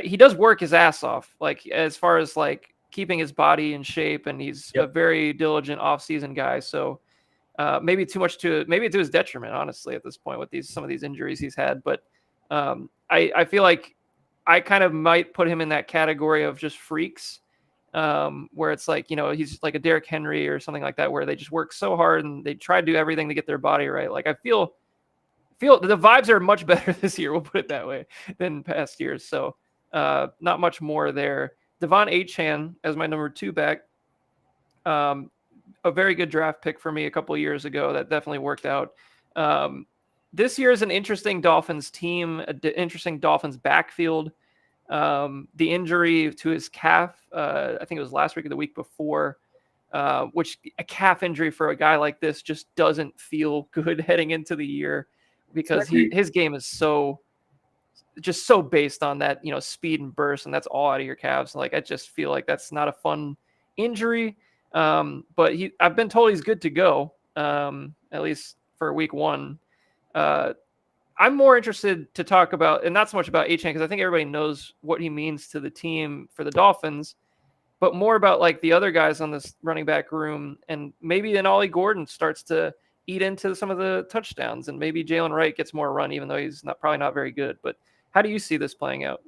he does work his ass off, like as far as like keeping his body in shape, and he's a very diligent off-season guy. So maybe maybe to his detriment, honestly, at this point with some of these injuries he's had. But I feel like I kind of might put him in that category of just freaks, where it's like, he's like a Derrick Henry or something like that, where they just work so hard and they try to do everything to get their body right. Like I feel the vibes are much better this year, we'll put it that way, than past years. So not much more there. Devon Achane as my number 2 back. A very good draft pick for me a couple of years ago. That definitely worked out. This year is an interesting Dolphins team, interesting Dolphins backfield. The injury to his calf, I think it was last week or the week before, which a calf injury for a guy like this just doesn't feel good heading into the year, because his game is so based on that, speed and burst, and that's all out of your calves. Like I just feel like that's not a fun injury. But I've been told he's good to go, at least for week 1. I'm more interested to talk about, and not so much about Achane, because I think everybody knows what he means to the team for the Dolphins, but more about like the other guys on this running back room, and maybe then Ollie Gordon starts to eat into some of the touchdowns, and maybe Jalen Wright gets more run, even though he's probably not very good. But how do you see this playing out?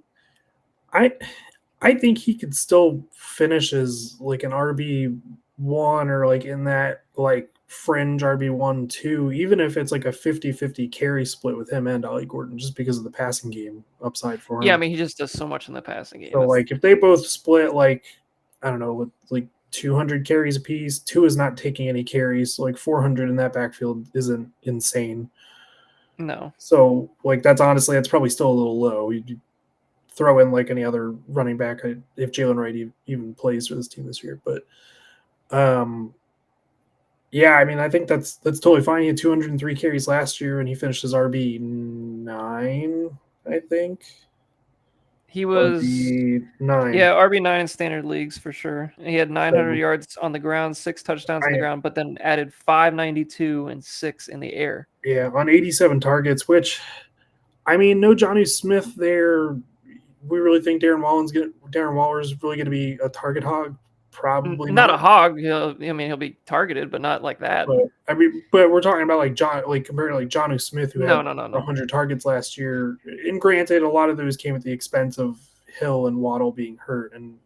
I think he could still finish as like an RB1 or like in that like fringe RB1 too, even if it's like a 50-50 carry split with him and Ollie Gordon, just because of the passing game upside for him. Yeah, I mean, he just does so much in the passing game. So like if they both split like, I don't know, with like 200 carries apiece, 2 is not taking any carries, so like 400 in that backfield isn't insane. No. So like that's probably still a little low. You throw in like any other running back if Jalen Wright even plays for this team this year. But yeah, I mean, I think that's totally fine. He had 203 carries last year, and he finished as RB9, I think. He was RB9. Yeah, RB9 in standard leagues for sure. He had 900 yards on the ground, 6 touchdowns on the ground, but then added 592 and 6 in the air. Yeah, on 87 targets, which, I mean, no Jonnu Smith there. We really think Darren Waller's really going to be a target hog? Probably not a hog. He'll be targeted, but not like that. But we're talking about like compared to like Jonnu Smith, who had 100 targets last year. And granted, a lot of those came at the expense of Hill and Waddle being hurt and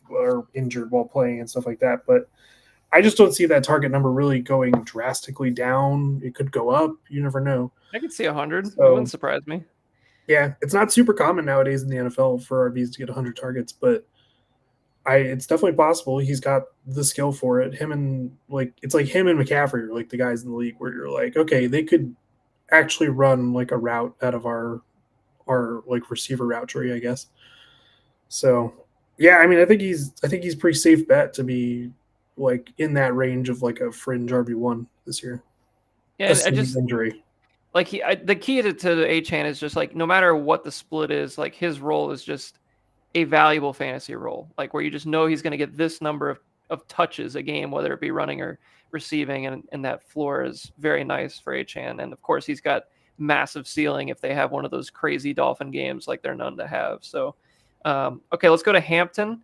or injured while playing and stuff like that. But I just don't see that target number really going drastically down. It could go up. You never know. I could see 100. It wouldn't surprise me. Yeah, it's not super common nowadays in the NFL for RBs to get 100 targets, but it's definitely possible. He's got the skill for it. It's like him and McCaffrey are like the guys in the league where you're like, okay, they could actually run like a route out of our like receiver route tree, I guess. So yeah, I mean, I think he's pretty safe bet to be like in that range of like a fringe RB1 this year. Yeah, I just injury. Like the key to Achane is just like no matter what the split is, like his role is just a valuable fantasy role, like where you just know he's going to get this number of touches a game, whether it be running or receiving, and that floor is very nice for Achane. And of course, he's got massive ceiling if they have one of those crazy Dolphin games like they're known to have. So, okay, let's go to Hampton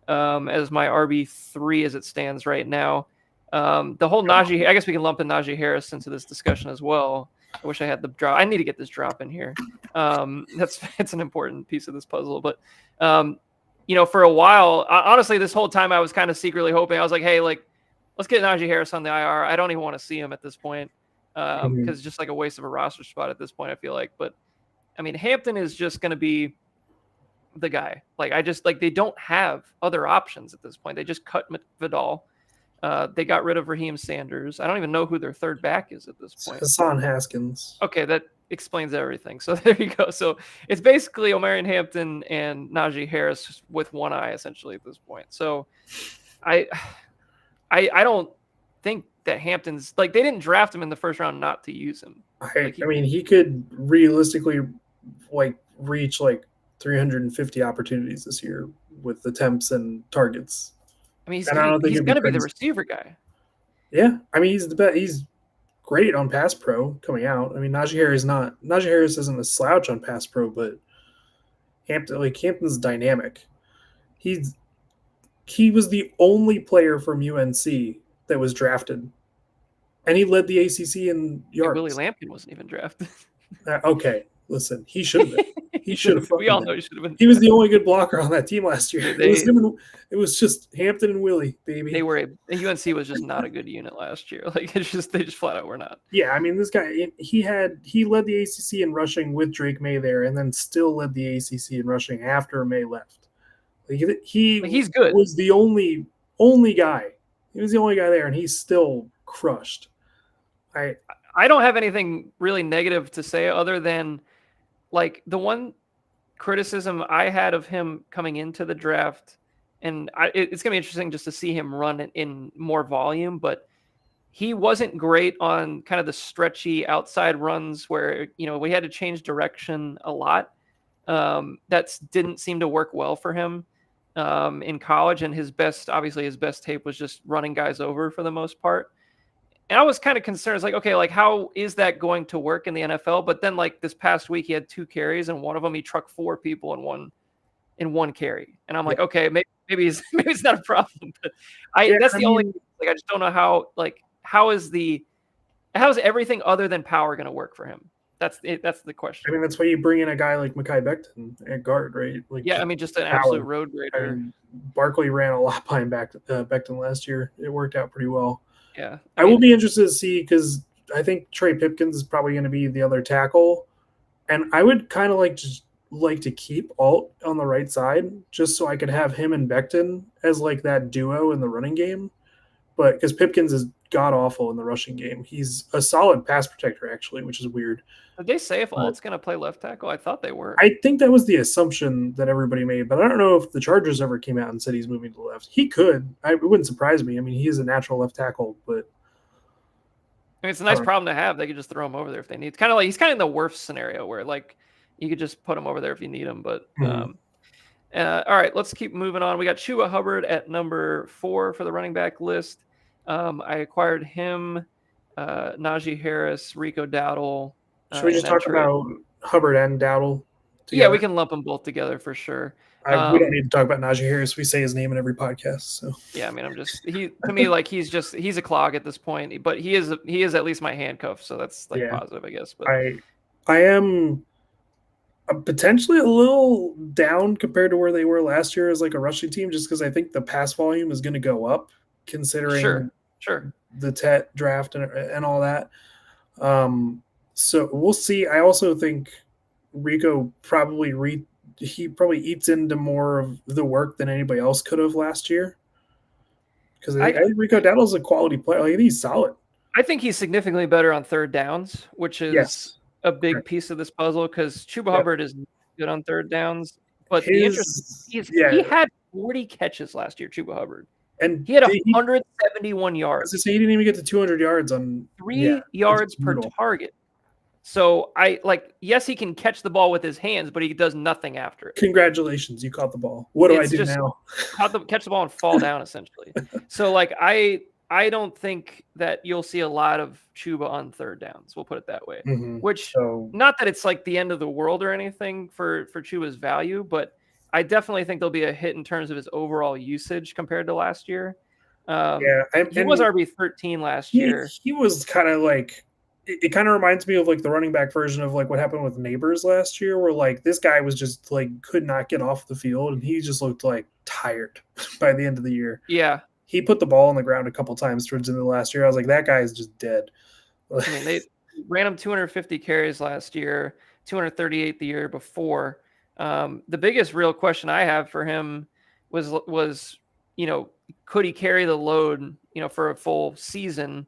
as my RB3 as it stands right now. The whole Najee, I guess we can lump in Najee Harris into this discussion as well. I wish I had the drop. I need to get this drop in here. It's an important piece of this puzzle. But for a while, honestly, this whole time I was kind of secretly hoping. I was like, hey, like, let's get Najee Harris on the IR. I don't even want to see him at this point because it's just like a waste of a roster spot at this point, I feel like. But I mean, Hampton is just going to be the guy. Like, they don't have other options at this point. They just cut Vidal. They got rid of Raheem Sanders. I don't even know who their third back is at this point. Hassan Haskins. Okay, that explains everything. So there you go. So it's basically Omarion Hampton and Najee Harris with one eye essentially at this point. So I don't think that Hampton's like, they didn't draft him in the first round not to use him. I mean, he could realistically like reach like 350 opportunities this year with attempts and targets. I mean, he's going to be the receiver guy. Yeah, I mean, he's the best. He's great on pass pro coming out. I mean, Najee Harris isn't a slouch on pass pro, but Hampton's dynamic. He was the only player from UNC that was drafted, and he led the ACC in yards. Willie Lampkin wasn't even drafted. Okay, listen, he should have been. He should have. We all know he should have been. He was the only good blocker on that team last year. It was just Hampton and Willie, baby. UNC was just not a good unit last year. Like they just flat out were not. Yeah, I mean, this guy he led the ACC in rushing with Drake May there, and then still led the ACC in rushing after May left. He's good. Was the only guy. He was the only guy there, and he's still crushed. I don't have anything really negative to say other than, like, the one criticism I had of him coming into the draft, and it's going to be interesting just to see him run in more volume, but he wasn't great on kind of the stretchy outside runs where, we had to change direction a lot. That didn't seem to work well for him in college, and his best tape was just running guys over for the most part. And I was kind of concerned. It's like, okay, like, how is that going to work in the NFL? But then, like, this past week, he had 2 carries, and one of them he trucked 4 people in one carry. And I'm like, okay, maybe it's not a problem. But that's the only, like, I just don't know how is everything other than power going to work for him? That's the question. I mean, that's why you bring in a guy like Mekhi Becton at guard, right? Like, yeah, I mean, just an absolute road grader. I mean, Barkley ran a lot behind Becton last year. It worked out pretty well. Yeah, I will be interested to see, because I think Trey Pipkins is probably going to be the other tackle, and I would kind of like to keep Alt on the right side just so I could have him and Becton as like that duo in the running game. But because Pipkins is god awful in the rushing game, he's a solid pass protector actually, which is weird. Did they say if Alt's going to play left tackle? I thought they were. I think that was the assumption that everybody made, but I don't know if the Chargers ever came out and said he's moving to the left. He could. It wouldn't surprise me. I mean, he is a natural left tackle, but I mean, it's a nice problem to have. They could just throw him over there if they need. It's kind of like he's kind of in the worst scenario where, like, you could just put him over there if you need him. But all right, let's keep moving on. We got Chuba Hubbard at number 4 for the running back list. I acquired him, Najee Harris, Rico Dowdle. Should we just talk about Hubbard and Dowdle together? Yeah, we can lump them both together for sure. We don't need to talk about Najee Harris. We say his name in every podcast. So yeah, I mean, to me, like, he's a clog at this point, but he is at least my handcuff, so that's like positive, I guess. But I am potentially a little down compared to where they were last year as like a rushing team, just because I think the pass volume is going to go up considering sure the TET draft and all that. So we'll see. I also think Rico probably eats into more of the work than anybody else could have last year. Because I think Rico Dowdle's a quality player. Like, he's solid. I think he's significantly better on third downs, which is a big piece of this puzzle, because Chuba Hubbard is good on third downs. But he had 40 catches last year, Chuba Hubbard. And he had 171 yards. He didn't even get to 200 yards on 3 yards per target. So yes, he can catch the ball with his hands, but he does nothing after it. Congratulations, you caught the ball. What do I do now? Catch the ball and fall down essentially. So I don't think that you'll see a lot of Chuba on third downs. We'll put it that way. Mm-hmm. Which, not that it's like the end of the world or anything for Chuba's value, but I definitely think there'll be a hit in terms of his overall usage compared to last year. He was RB13 last year. He was kind of like, it kind of reminds me of like the running back version of like what happened with Neighbors last year, where like this guy was just like could not get off the field and he just looked like tired by the end of the year. Yeah. He put the ball on the ground a couple times towards the end of the last year. I was like, that guy is just dead. I mean, they ran him 250 carries last year, 238 the year before. The biggest real question I have for him was could he carry the load, for a full season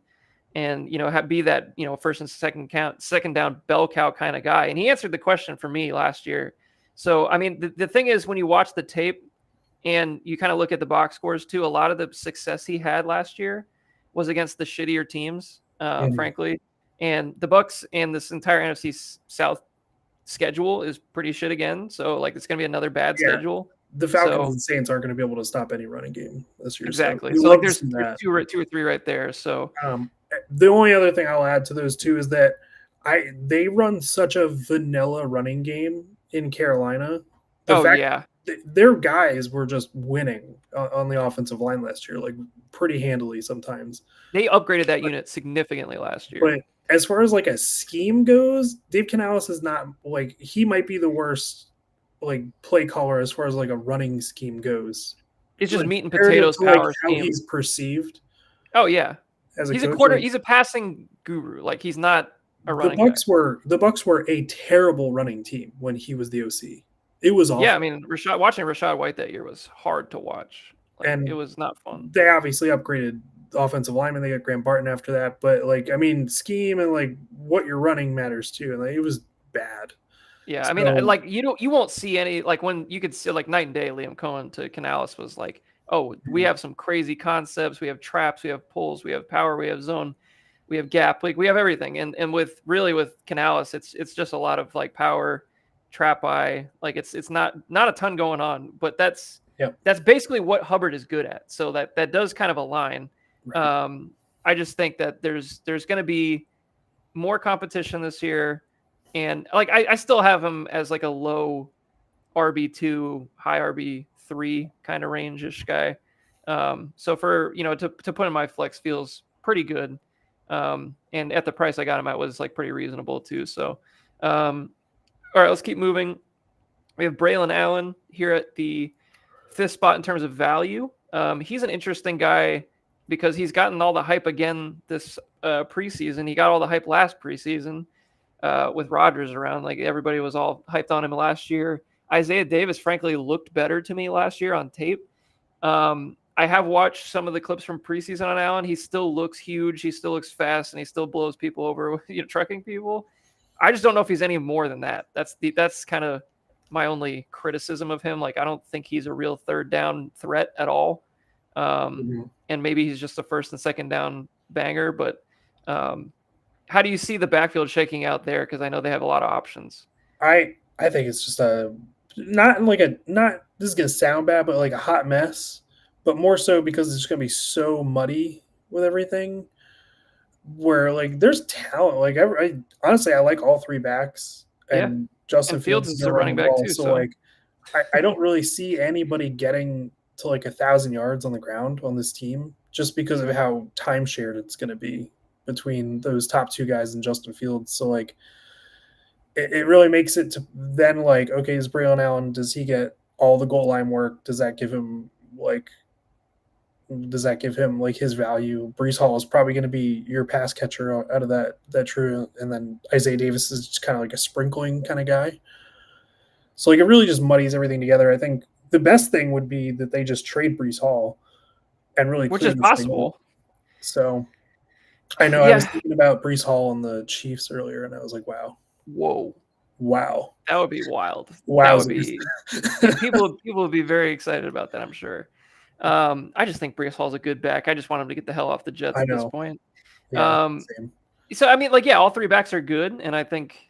and, be that, first and second down bell cow kind of guy. And he answered the question for me last year. So, I mean, the thing is when you watch the tape, and you kind of look at the box scores too, a lot of the success he had last year was against the shittier teams, frankly. And the Bucs and this entire NFC South schedule is pretty shit again. So it's going to be another bad schedule. The Falcons and Saints aren't going to be able to stop any running game this year. Exactly. So there's two or three right there. So the only other thing I'll add to those two is that they run such a vanilla running game in Carolina. Their guys were just winning on the offensive line last year, like pretty handily sometimes. They upgraded that unit significantly last year. But as far as like a scheme goes, Dave Canales is not like, he might be the worst like play caller as far as like a running scheme goes. It's just meat and potatoes power scheme. How he's perceived. Oh yeah. He's a quarter. He's a passing guru. Like he's not a running. The Bucs were a terrible running team when he was the OC. It was awful. Yeah, I mean, watching Rachaad White that year was hard to watch. And it was not fun. They obviously upgraded the offensive lineman. They got Graham Barton after that. But, scheme and, what you're running matters, too. And, it was bad. Yeah, I mean, you won't see any, when you could see, night and day, Liam Cohen to Canales was we have some crazy concepts. We have traps. We have pulls. We have power. We have zone. We have gap. We have everything. And with Canales, it's just a lot of, power, trap eye. It's not a ton going on, but that's basically what Hubbard is good at. So that does kind of align. Right. I just think that there's going to be more competition this year, and I still have him as a low RB2, high RB3 kind of range-ish guy. So for to put in my flex feels pretty good, and at the price I got him at was pretty reasonable too. So. All right, let's keep moving. We have Braylon Allen here at the 5th spot in terms of value. He's an interesting guy because he's gotten all the hype again this preseason. He got all the hype last preseason with Rodgers around. Everybody was all hyped on him last year. Isaiah Davis, frankly, looked better to me last year on tape. I have watched some of the clips from preseason on Allen. He still looks huge. He still looks fast, and he still blows people over, trucking people. I just don't know if he's any more than that. That's kind of my only criticism of him. I don't think he's a real third down threat at all. And maybe he's just a first and second down banger. But how do you see the backfield shaking out there? Because I know they have a lot of options. I think it's just not this is gonna sound bad, but a hot mess. But more so because it's gonna be so muddy with everything. Where there's talent. Honestly, I like all three backs, and Justin Fields is a running back too. So I don't really see anybody getting to 1,000 yards on the ground on this team, just because of how time shared it's going to be between those top two guys and Justin Fields. So it really makes it to then okay, is Braylon Allen, does he get all the goal line work? Does that give him his value? Breece Hall is probably going to be your pass catcher out of that trio, and then Isaiah Davis is just kind of a sprinkling kind of guy. So it really just muddies everything together. I think the best thing would be that they just trade Breece Hall and really, which is possible. So I know I was thinking about Breece Hall and the Chiefs earlier, and I was like, wow, that would be wild. Wow, that would be people would be very excited about that, I'm sure. I just think Breece Hall's a good back. I just want him to get the hell off the Jets at this point. Yeah, So I mean, like, yeah, all three backs are good, and I think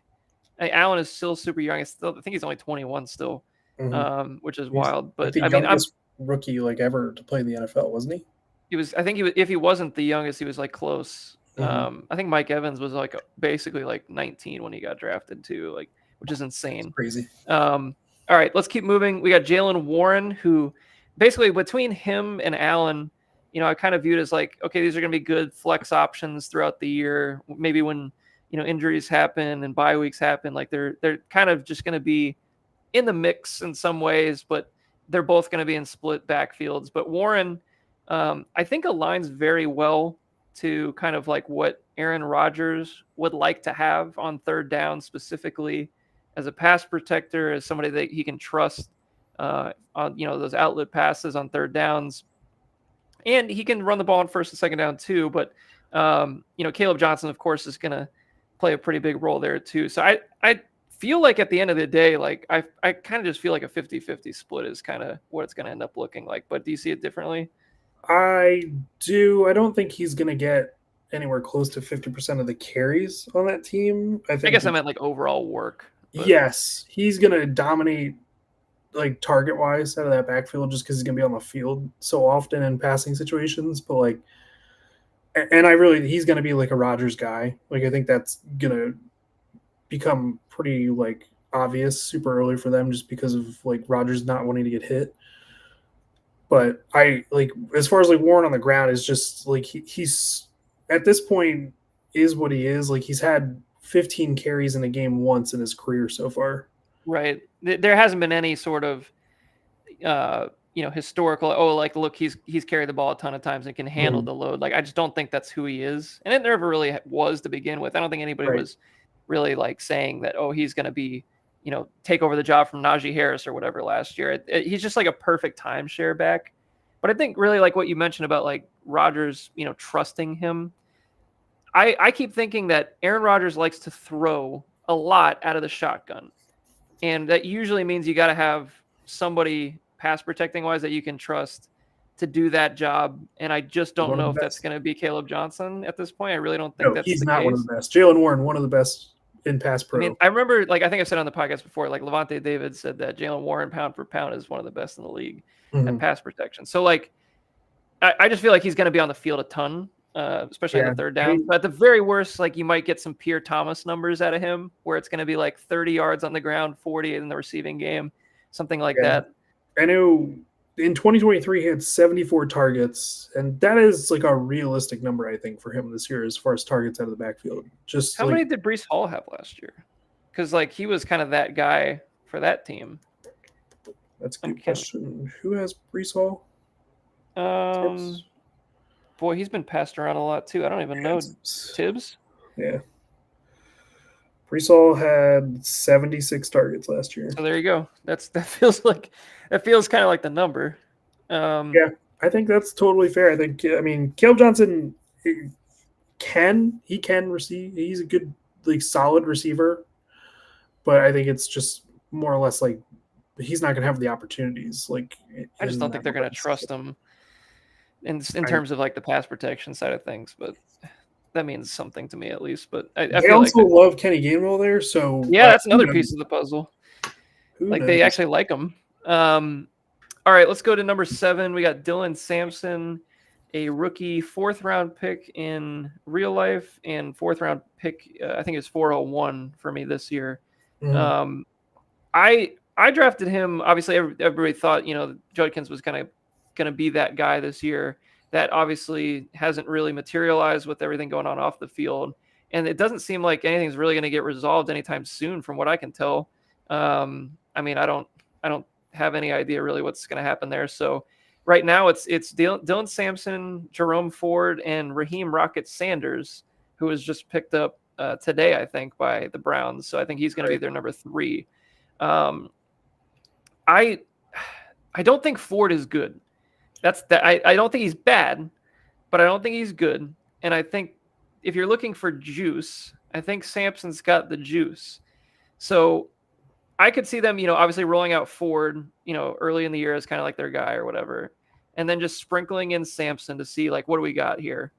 Allen is still super young. I think he's only 21 still, Mhm. which is He's wild. like But the I mean, youngest rookie like ever to play in the NFL, wasn't he? he was. I think he was. If he wasn't the youngest, he was like close. Mhm. I think Mike Evans was like basically like 19 when he got drafted too, like, which is It's insane. crazy. All right, let's keep moving. We got Jalen Warren, who basically between him and Allen, I kind of viewed as like, okay, these are going to be good flex options throughout the year. Maybe when injuries happen and bye weeks happen, like they're kind of just going to be in the mix in some ways, but they're both going to be in split backfields. But Warren, I think aligns very well to kind of like what Aaron Rodgers would like to have on third down, specifically as a pass protector, as somebody that he can trust on those outlet passes on third downs, and he can run the ball on first and second down too. But Caleb Johnson, of course, is going to play a pretty big role there too. So I feel like at the end of the day, like I kind of just feel like a 50-50 split is kind of what it's going to end up looking like. But do you see it differently? I do. I don't think he's going to get anywhere close to 50% of the carries on that team. I I think guess I meant like overall work. But yes, he's going to dominate like target wise out of that backfield just because he's going to be on the field so often in passing situations. But like, and he's going to be like a Rodgers guy. Like I think that's going to become pretty like obvious super early for them just because of like Rodgers not wanting to get hit. But I like as far as like Warren on the ground is just like he's at this point is what he is. Like he's had 15 carries in a game once in his career so far. right, there hasn't been any sort of historical. Oh, like look, he's carried the ball a ton of times and can handle the load. Like I just don't think that's who he is, and it never really was to begin with. I don't think anybody Right. was really like saying that. Oh, he's going to be take over the job from Najee Harris or whatever last year. He's just like a perfect timeshare back. But I think really like what you mentioned about like Rodgers, trusting him. I keep thinking that Aaron Rodgers likes to throw a lot out of the shotgun. And that usually means you got to have somebody pass protecting wise that you can trust to do that job. And I just don't know if that's going to be Caleb Johnson at this point. I really don't think No, that's he's the not case. one of the best. Jalen Warren, one of the best in pass pro. I mean, I remember, like, I think I've said on the podcast before, like Levante David said that Jalen Warren pound for pound is one of the best in the league at pass protection. So like, I just feel like he's going to be on the field a ton, especially on the third down. But at the very worst, like you might get some Pierre Thomas numbers out of him, where it's going to be like 30 yards on the ground, 40 in the receiving game, something like that. I know in 2023 he had 74 targets, and that is like a realistic number, I think, for him this year as far as targets out of the backfield. Just how many did Breece Hall have last year? Because like he was kind of that guy for that team. That's a good question. Who has Breece Hall? Boy, he's been passed around a lot too. I don't even know. Tibbs? Yeah. Breece Hall had 76 targets last year. So there you go. That feels kind of like the number. Yeah, I think that's totally fair. I mean, Caleb Johnson can receive. He's a good, like, solid receiver, but I think it's just more or less like he's not going to have the opportunities. Like, I just don't think they're going to trust him in terms of like the pass protection side of things, but that means something to me at least. But I feel also love Kenny Gainwell there, so yeah, that's another piece of the puzzle. Like they actually like him. All right, let's go to number 7. We got Dylan Sampson, a rookie 4th round pick in real life and 4th round pick. I think it's 401 for me this year. I drafted him. Obviously, everybody thought Judkins was going to be that guy this year. That obviously hasn't really materialized with everything going on off the field, and it doesn't seem like anything's really going to get resolved anytime soon, from what I can tell. I mean, I don't have any idea really what's going to happen there. So right now it's Dylan Sampson, Jerome Ford, and Raheem Rocket Sanders, who was just picked up today, I think, by the Browns. So I think he's going to be their number 3. I don't think Ford is good. I don't think he's bad, but I don't think he's good. And I think if you're looking for juice, I think Sampson's got the juice. So I could see them, obviously rolling out Ford, early in the year as kind of like their guy or whatever, and then just sprinkling in Sampson to see like what do we got here.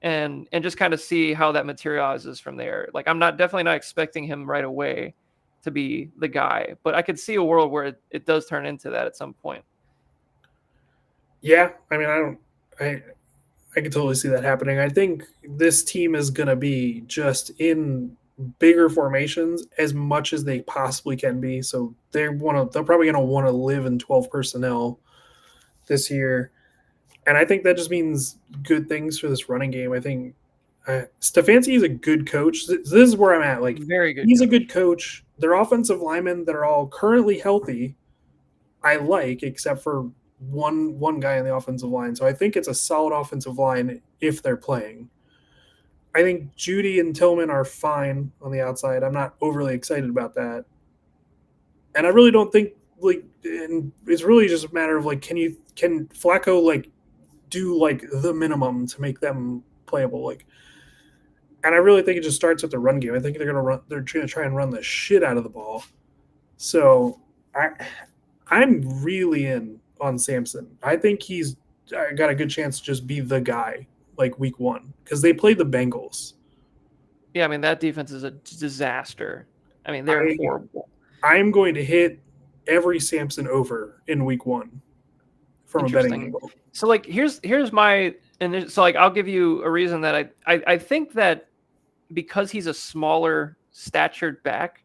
and just kind of see how that materializes from there. Like I'm definitely not expecting him right away to be the guy, but I could see a world where it does turn into that at some point. Yeah, I mean, I can totally see that happening. I think this team is going to be just in bigger formations as much as they possibly can be. So they're probably going to want to live in 12 personnel this year. And I think that just means good things for this running game. I think Stefanski is a good coach. This is where I'm at. Like, Very good. He's a good coach. Their offensive linemen that are all currently healthy, I like, except for one guy on the offensive line. So I think it's a solid offensive line if they're playing. I think Judy and Tillman are fine on the outside. I'm not overly excited about that. And I really don't think and it's really just a matter of can Flacco do the minimum to make them playable? And I really think it just starts with the run game. I think they're going to try and run the shit out of the ball. So I'm really in on Samson. I think he's got a good chance to just be the guy week one because they played the Bengals. Yeah, I mean, that defense is a disaster. I mean, they're horrible. I'm going to hit every Samson over in week one from a betting angle. So here's my, and so I'll give you a reason that I think that because he's a smaller statured back,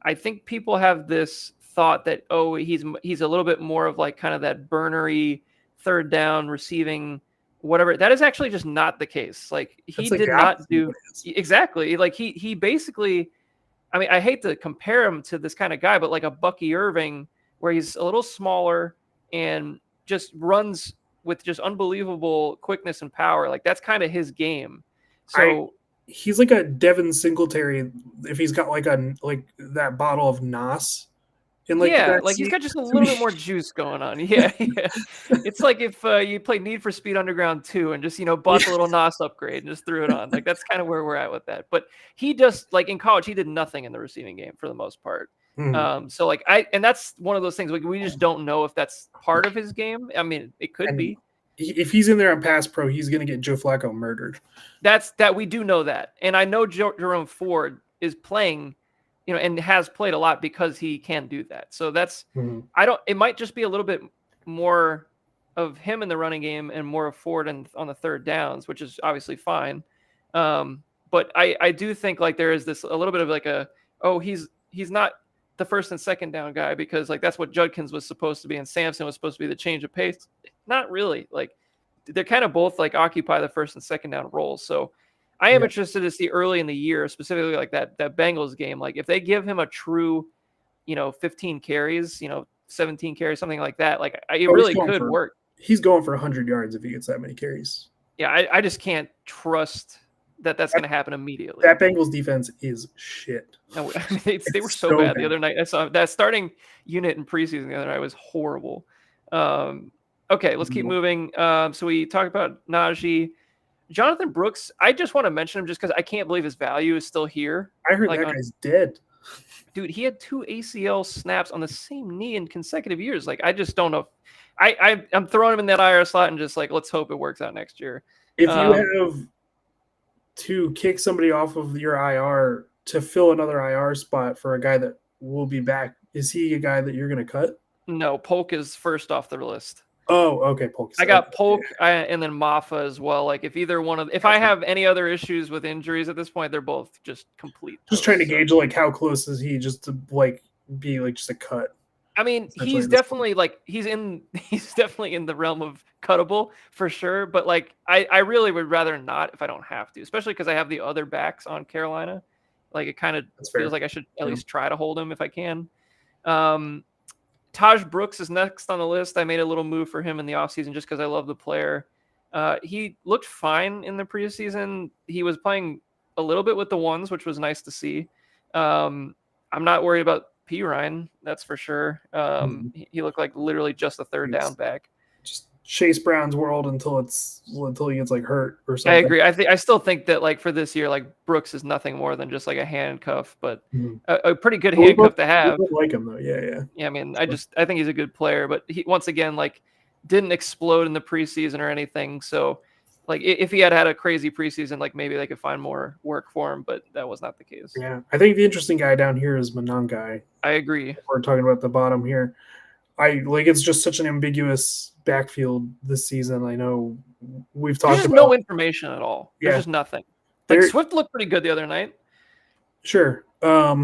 I think people have this thought that, oh, he's a little bit more of kind of that burnery third down receiving whatever. That is actually just not the case. He did not do exactly. He basically, I mean, I hate to compare him to this kind of guy, but a Bucky Irving, where he's a little smaller and just runs with just unbelievable quickness and power. That's kind of his game. So he's like a Devin Singletary if he's got that bottle of Nas. He's got just a little bit more juice going on. Yeah. It's like if you played Need for Speed Underground 2 and just, bought the little NOS upgrade and just threw it on. That's kind of where we're at with that. But he just, in college, he did nothing in the receiving game for the most part. Mm-hmm. And that's one of those things, we just don't know if that's part of his game. I mean, it could be. If he's in there on Pass Pro, he's going to get Joe Flacco murdered. That we do know that. And I know Jerome Ford is playing and has played a lot because he can do that. So that's, it might just be a little bit more of him in the running game and more of Ford on the third downs, which is obviously fine. But I do think there is this a little bit of he's not the first and second down guy because that's what Judkins was supposed to be and Samson was supposed to be the change of pace. Not really. They're kind of both occupy the first and second down roles. So I am interested to see early in the year, specifically that Bengals game. If they give him a true, 15 carries, 17 carries, something like that, it really could work. He's going for 100 yards if he gets that many carries. Yeah, I just can't trust that's going to happen immediately. That Bengals defense is shit. No, they were so bad the other night. I saw that starting unit in preseason the other night was horrible. Okay, let's keep moving. So we talked about Najee. Jonathan Brooks, I just want to mention him just because I can't believe his value is still here. I heard that guy's dead. Dude, he had 2 ACL snaps on the same knee in consecutive years. I just don't know. I'm throwing him in that IR slot and just let's hope it works out next year. If you have to kick somebody off of your IR to fill another IR spot for a guy that will be back, is he a guy that you're going to cut? No, Polk is first off the list. Oh, okay, Polk. I got Polk and then Maffa as well. If either one of, if I have any other issues with injuries at this point, they're both just complete. Just trying to gauge how close is he just to be just a cut. I mean, he's definitely he's definitely in the realm of cuttable for sure. But I really would rather not if I don't have to, especially because I have the other backs on Carolina. It kind of feels like I should at least try to hold him if I can. Taj Brooks is next on the list. I made a little move for him in the offseason just because I love the player. He looked fine in the preseason. He was playing a little bit with the ones, which was nice to see. I'm not worried about P. Ryan, that's for sure. He looked like literally just a third down back. Just Chase Brown's world until he gets hurt or something. I agree. I still think that for this year, Brooks is nothing more than just a handcuff, but a pretty good handcuff to have. I like him though. Yeah. Yeah. I mean, I think he's a good player, but he once again didn't explode in the preseason or anything. So Like if he had a crazy preseason, like maybe they could find more work for him, but that was not the case. Yeah, I think the interesting guy down here is Monangai. I agree. We're talking about the bottom here. It's just such an ambiguous backfield this season. I know we've talked There's just about no information at all. There's Yeah. just nothing. There- Swift looked pretty good the other night. Sure. I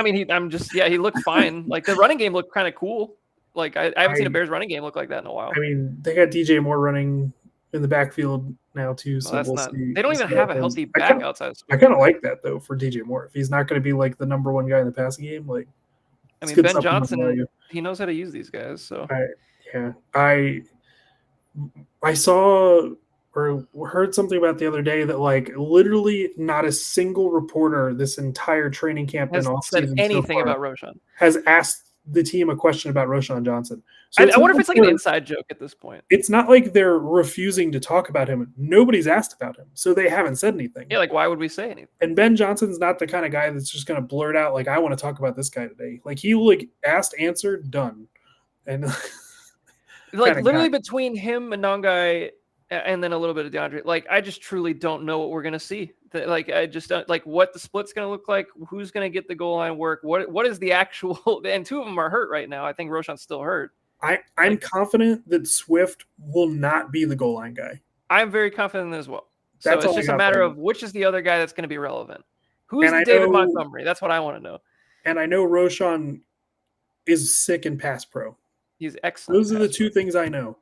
mean, he looked fine. Like the running game looked kind of cool. Like I haven't seen a Bears running game look like that in a while. I mean, they got DJ Moore running in the backfield now too, so Well, we'll see. They don't even have a healthy back outside of I kind of like that though for DJ Moore. If he's not going to be like the number one guy in the passing game, like I mean, Ben Johnson, he knows how to use these guys. So I saw or heard something about the other day that like literally not a single reporter this entire training camp has and said anything about Roschon. Has asked the team a question about Roschon Johnson. So I wonder if it's like an inside joke at this point. It's not like they're refusing to talk about him. Nobody's asked about him, so they haven't said anything. Yeah, like why would we say anything? And Ben Johnson's not the kind of guy that's just going to blurt out like, "I want to talk about this guy today." Like he like asked, answered, done, and like literally between him and Nongai and then a little bit of DeAndre, like I just truly don't know what we're gonna see. Like I just don't like what the split's gonna look like. Who's gonna get the goal line work? What is the actual? And two of them are hurt right now. I think Roschon's still hurt. I'm confident that Swift will not be the goal line guy. I'm very confident as well. So it's just a matter of which is the other guy that's going to be relevant. Who's David Montgomery? That's what I want to know. And I know Roschon is sick in pass pro. He's excellent. Those are the two things I know.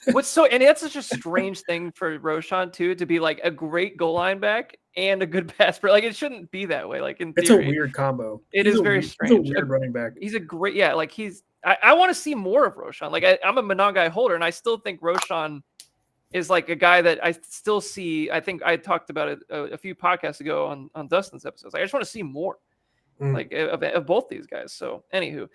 And that's such a strange thing for Roschon too, to be like a great goal line back and a good pass pro. Like it shouldn't be that way. Like in theory, it's a weird combo. It is very strange. He's a weird running back. He's a great, like I want to see more of Roschon. Like I'm a Monangai holder, and I still think Roschon is like a guy that I still see. I think I talked about it a few podcasts ago on Dustin's episodes. Like, I just want to see more, like of both these guys. So, anywho,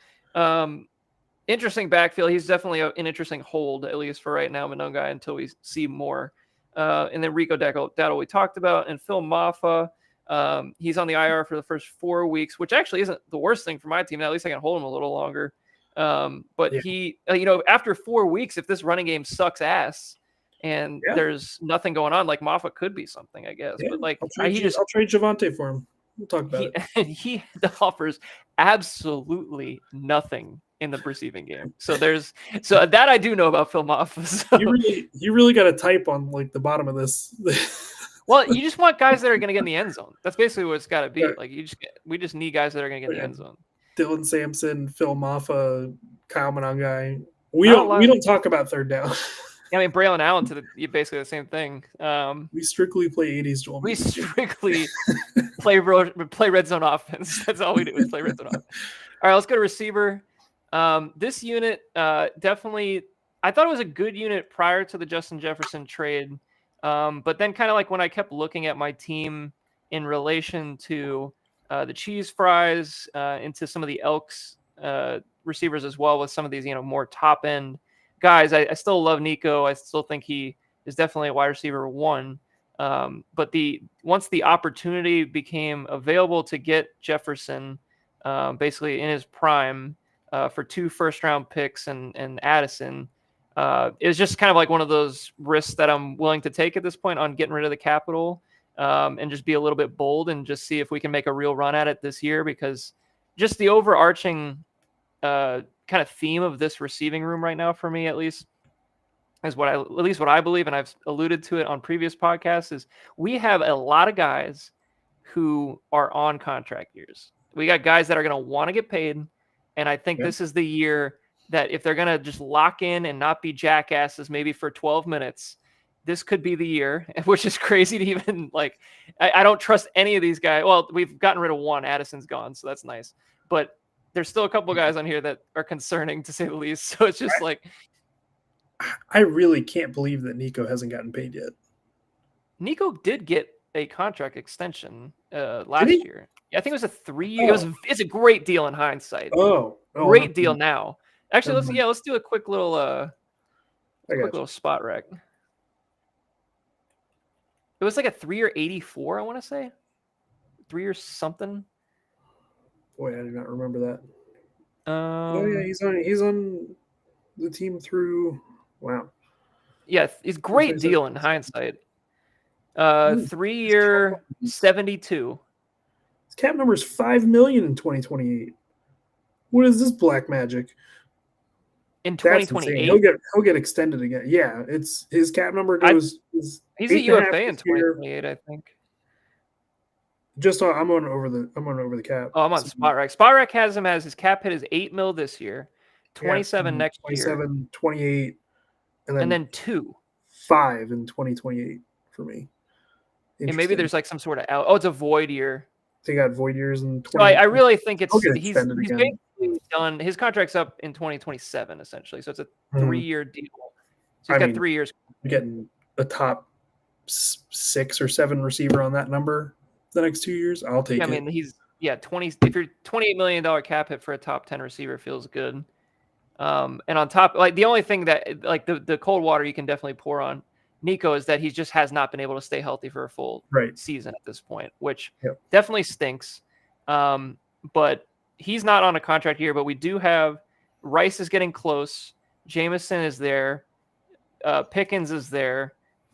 interesting backfield. He's definitely an interesting hold, at least for right now, Monangai, until we see more. And then Rico Dowdle we talked about, and Phil Maffa. He's on the IR for the first 4 weeks, which actually isn't the worst thing for my team. Now, at least I can hold him a little longer. But he, after 4 weeks, if this running game sucks ass and there's nothing going on, like Maffa could be something, I guess. But like, I'll trade Javonte for him. We'll talk about it. And he offers absolutely nothing in the receiving game. So that I do know about Phil Maffa. So. You really got to type on like the bottom of this. Well, you just want guys that are going to get in the end zone. That's basically what it's got to be. Like we just need guys that are going to get in the end zone. Dylan Sampson, Phil Maffa, Kyle Monangai. We don't talk about third down. I mean, Braylon Allen basically the same thing. We strictly play 80s Joel. We strictly play red zone offense. That's all we do is play red zone offense. All right, let's go to receiver. This unit definitely, I thought it was a good unit prior to the Justin Jefferson trade. But then kind of like when I kept looking at my team in relation to the cheese fries, into some of the Elks receivers as well, with some of these, more top end guys. I still love Nico. I still think he is definitely a wide receiver one. But once the opportunity became available to get Jefferson, basically in his prime, for 2 first-round picks and Addison, it was just kind of like one of those risks that I'm willing to take at this point on getting rid of the capital, and just be a little bit bold and just see if we can make a real run at it this year, because just the overarching kind of theme of this receiving room right now, for me at least, is what I believe, and I've alluded to it on previous podcasts, is we have a lot of guys who are on contract years. We got guys that are going to want to get paid, and I think this is the year that if they're going to just lock in and not be jackasses maybe for 12 minutes, this could be the year, which is crazy to even like, I don't trust any of these guys. Well, we've gotten rid of one. Addison's gone, so that's nice. But there's still a couple guys on here that are concerning, to say the least. So it's just I really can't believe that Nico hasn't gotten paid yet. Nico did get a contract extension last year. Yeah, I think it was a 3-year. It's a great deal in hindsight. Great deal now. Actually, let's do a quick little spot rec. It was like a 3-year 84, I want to say. 3 years something. Boy, I do not remember that. He's on the team through. Wow. Yeah, it's a great deal in hindsight. 3-year, 72. His cap number is $5 million in 2028. What is this black magic? In That's insane. 2028? He'll get extended again. Yeah, it's his cap number goes is He's a 8.5 UFA in this year. 2028, I think. I'm going over the cap. Oh, I'm on Spotrac. Spotrac has him as his cap hit is $8 million this year, 27 next 27, year, 28, and then 2. 5 in 2028 for me. And maybe there's like some sort of out. Oh, it's a void year. They got void years in 20. So I really think He's basically done. His contract's up in 2027 essentially. So it's a 3-year deal. So he's got 3 years. You're getting a top 6 or 7 receiver on that number the next 2 years. I'll take it. I mean, he's 20. If you're $28 million cap hit for a top 10 receiver, feels good. And on top, like the only thing that like the cold water you can definitely pour on Nico is that he just has not been able to stay healthy for a full season at this point, which definitely stinks. But he's not on a contract here, but we do have Rice is getting close. Jameson is there. Pickens is there.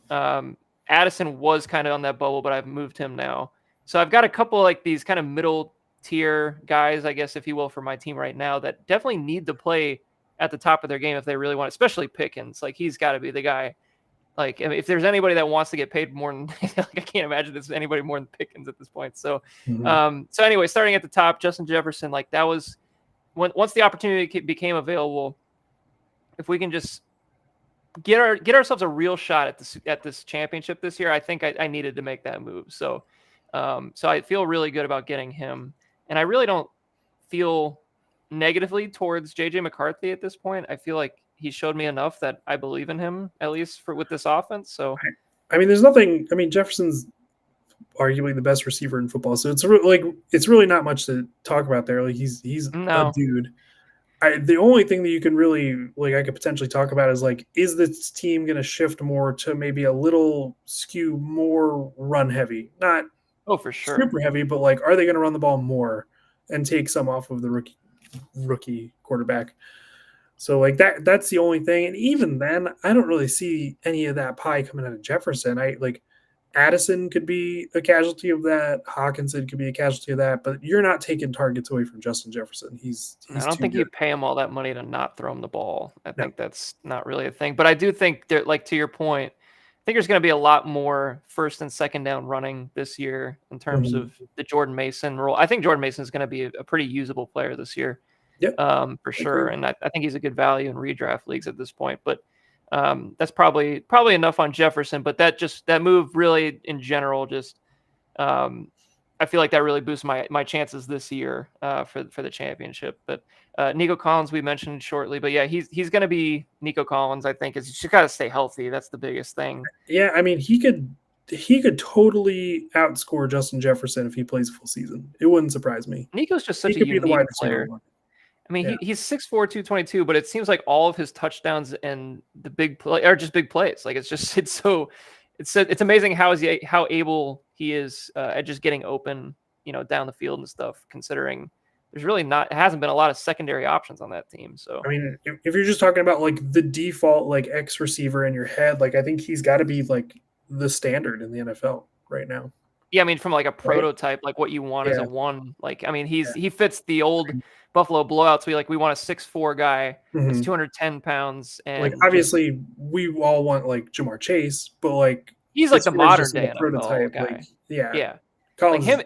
Addison was kind of on that bubble, but I've moved him now. So I've got a couple like these kind of middle tier guys, I guess, if you will, for my team right now that definitely need to play at the top of their game if they really want, especially Pickens. Like he's got to be the guy. Like if there's anybody that wants to get paid more than, like, I can't imagine there's anybody more than Pickens at this point. So, so anyway, starting at the top, Justin Jefferson, like that was once the opportunity became available. If we can just get ourselves a real shot at this championship this year, I think I needed to make that move. So, so I feel really good about getting him, and I really don't feel negatively towards JJ McCarthy at this point. I feel like he showed me enough that I believe in him, at least with this offense. So, I mean, there's nothing. I mean, Jefferson's arguably the best receiver in football, so it's really not much to talk about there. Like he's a dude. The only thing that you can really I could potentially talk about is is this team going to shift more to maybe a little skew more run heavy, not for sure super heavy, but are they going to run the ball more and take some off of the rookie quarterback? So that's the only thing. And even then, I don't really see any of that pie coming out of Jefferson. Addison could be a casualty of that. Hawkinson could be a casualty of that, but you're not taking targets away from Justin Jefferson. I don't think you pay him all that money to not throw him the ball. I think that's not really a thing. But I do think that, to your point, I think there's going to be a lot more first and second down running this year in terms of the Jordan Mason role. I think Jordan Mason is going to be a pretty usable player this year. For sure. And I think he's a good value in redraft leagues at this point. But that's probably enough on Jefferson. But that move really in general just I feel like that really boosts my chances this year for the championship. But Nico Collins we mentioned shortly. But yeah, he's going to be Nico Collins. I think he's just got to stay healthy. That's the biggest thing. Yeah, I mean he could totally outscore Justin Jefferson if he plays a full season. It wouldn't surprise me. Nico's just such a unique player. I mean, he's 6'4", 222, but it seems like all of his touchdowns and the big play are just big plays. Like it's amazing how able he is at just getting open, down the field and stuff. Considering there's really it hasn't been a lot of secondary options on that team. So I mean, if you're just talking about the default X receiver in your head, I think he's got to be the standard in the NFL right now. Yeah, I mean, from a prototype, what you want as a one. I mean, he fits the old Buffalo blowouts. We want a 6'4" guy that's 210 pounds, and obviously we all want Jamar Chase, but he's the modern day prototype guy. Yeah. Him,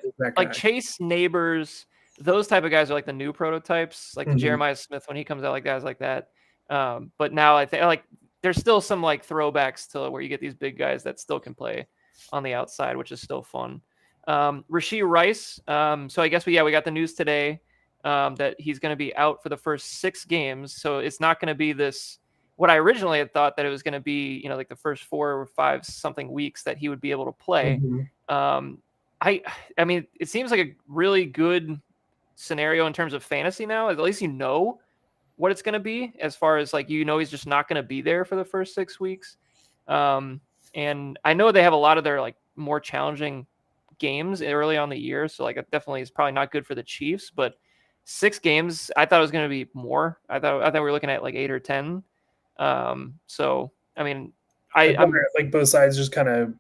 Chase, Neighbors, those type of guys are the new prototypes, the Jeremiah Smith when he comes out, guys like that. But now I think there's still some throwbacks to where you get these big guys that still can play on the outside, which is still fun. Rashee Rice. So I guess we got the news today that he's going to be out for the first 6 games. So it's not going to be what I originally had thought that it was going to be, the first 4 or 5 something weeks that he would be able to play. I mean, it seems like a really good scenario in terms of fantasy now. At least what it's going to be as far as he's just not going to be there for the first 6 weeks. And I know they have a lot of their more challenging games early on the year. So it definitely is probably not good for the Chiefs, but 6 games, I thought it was going to be more. I thought we were looking at 8 or 10. So, I mean, I'm like both sides just kind of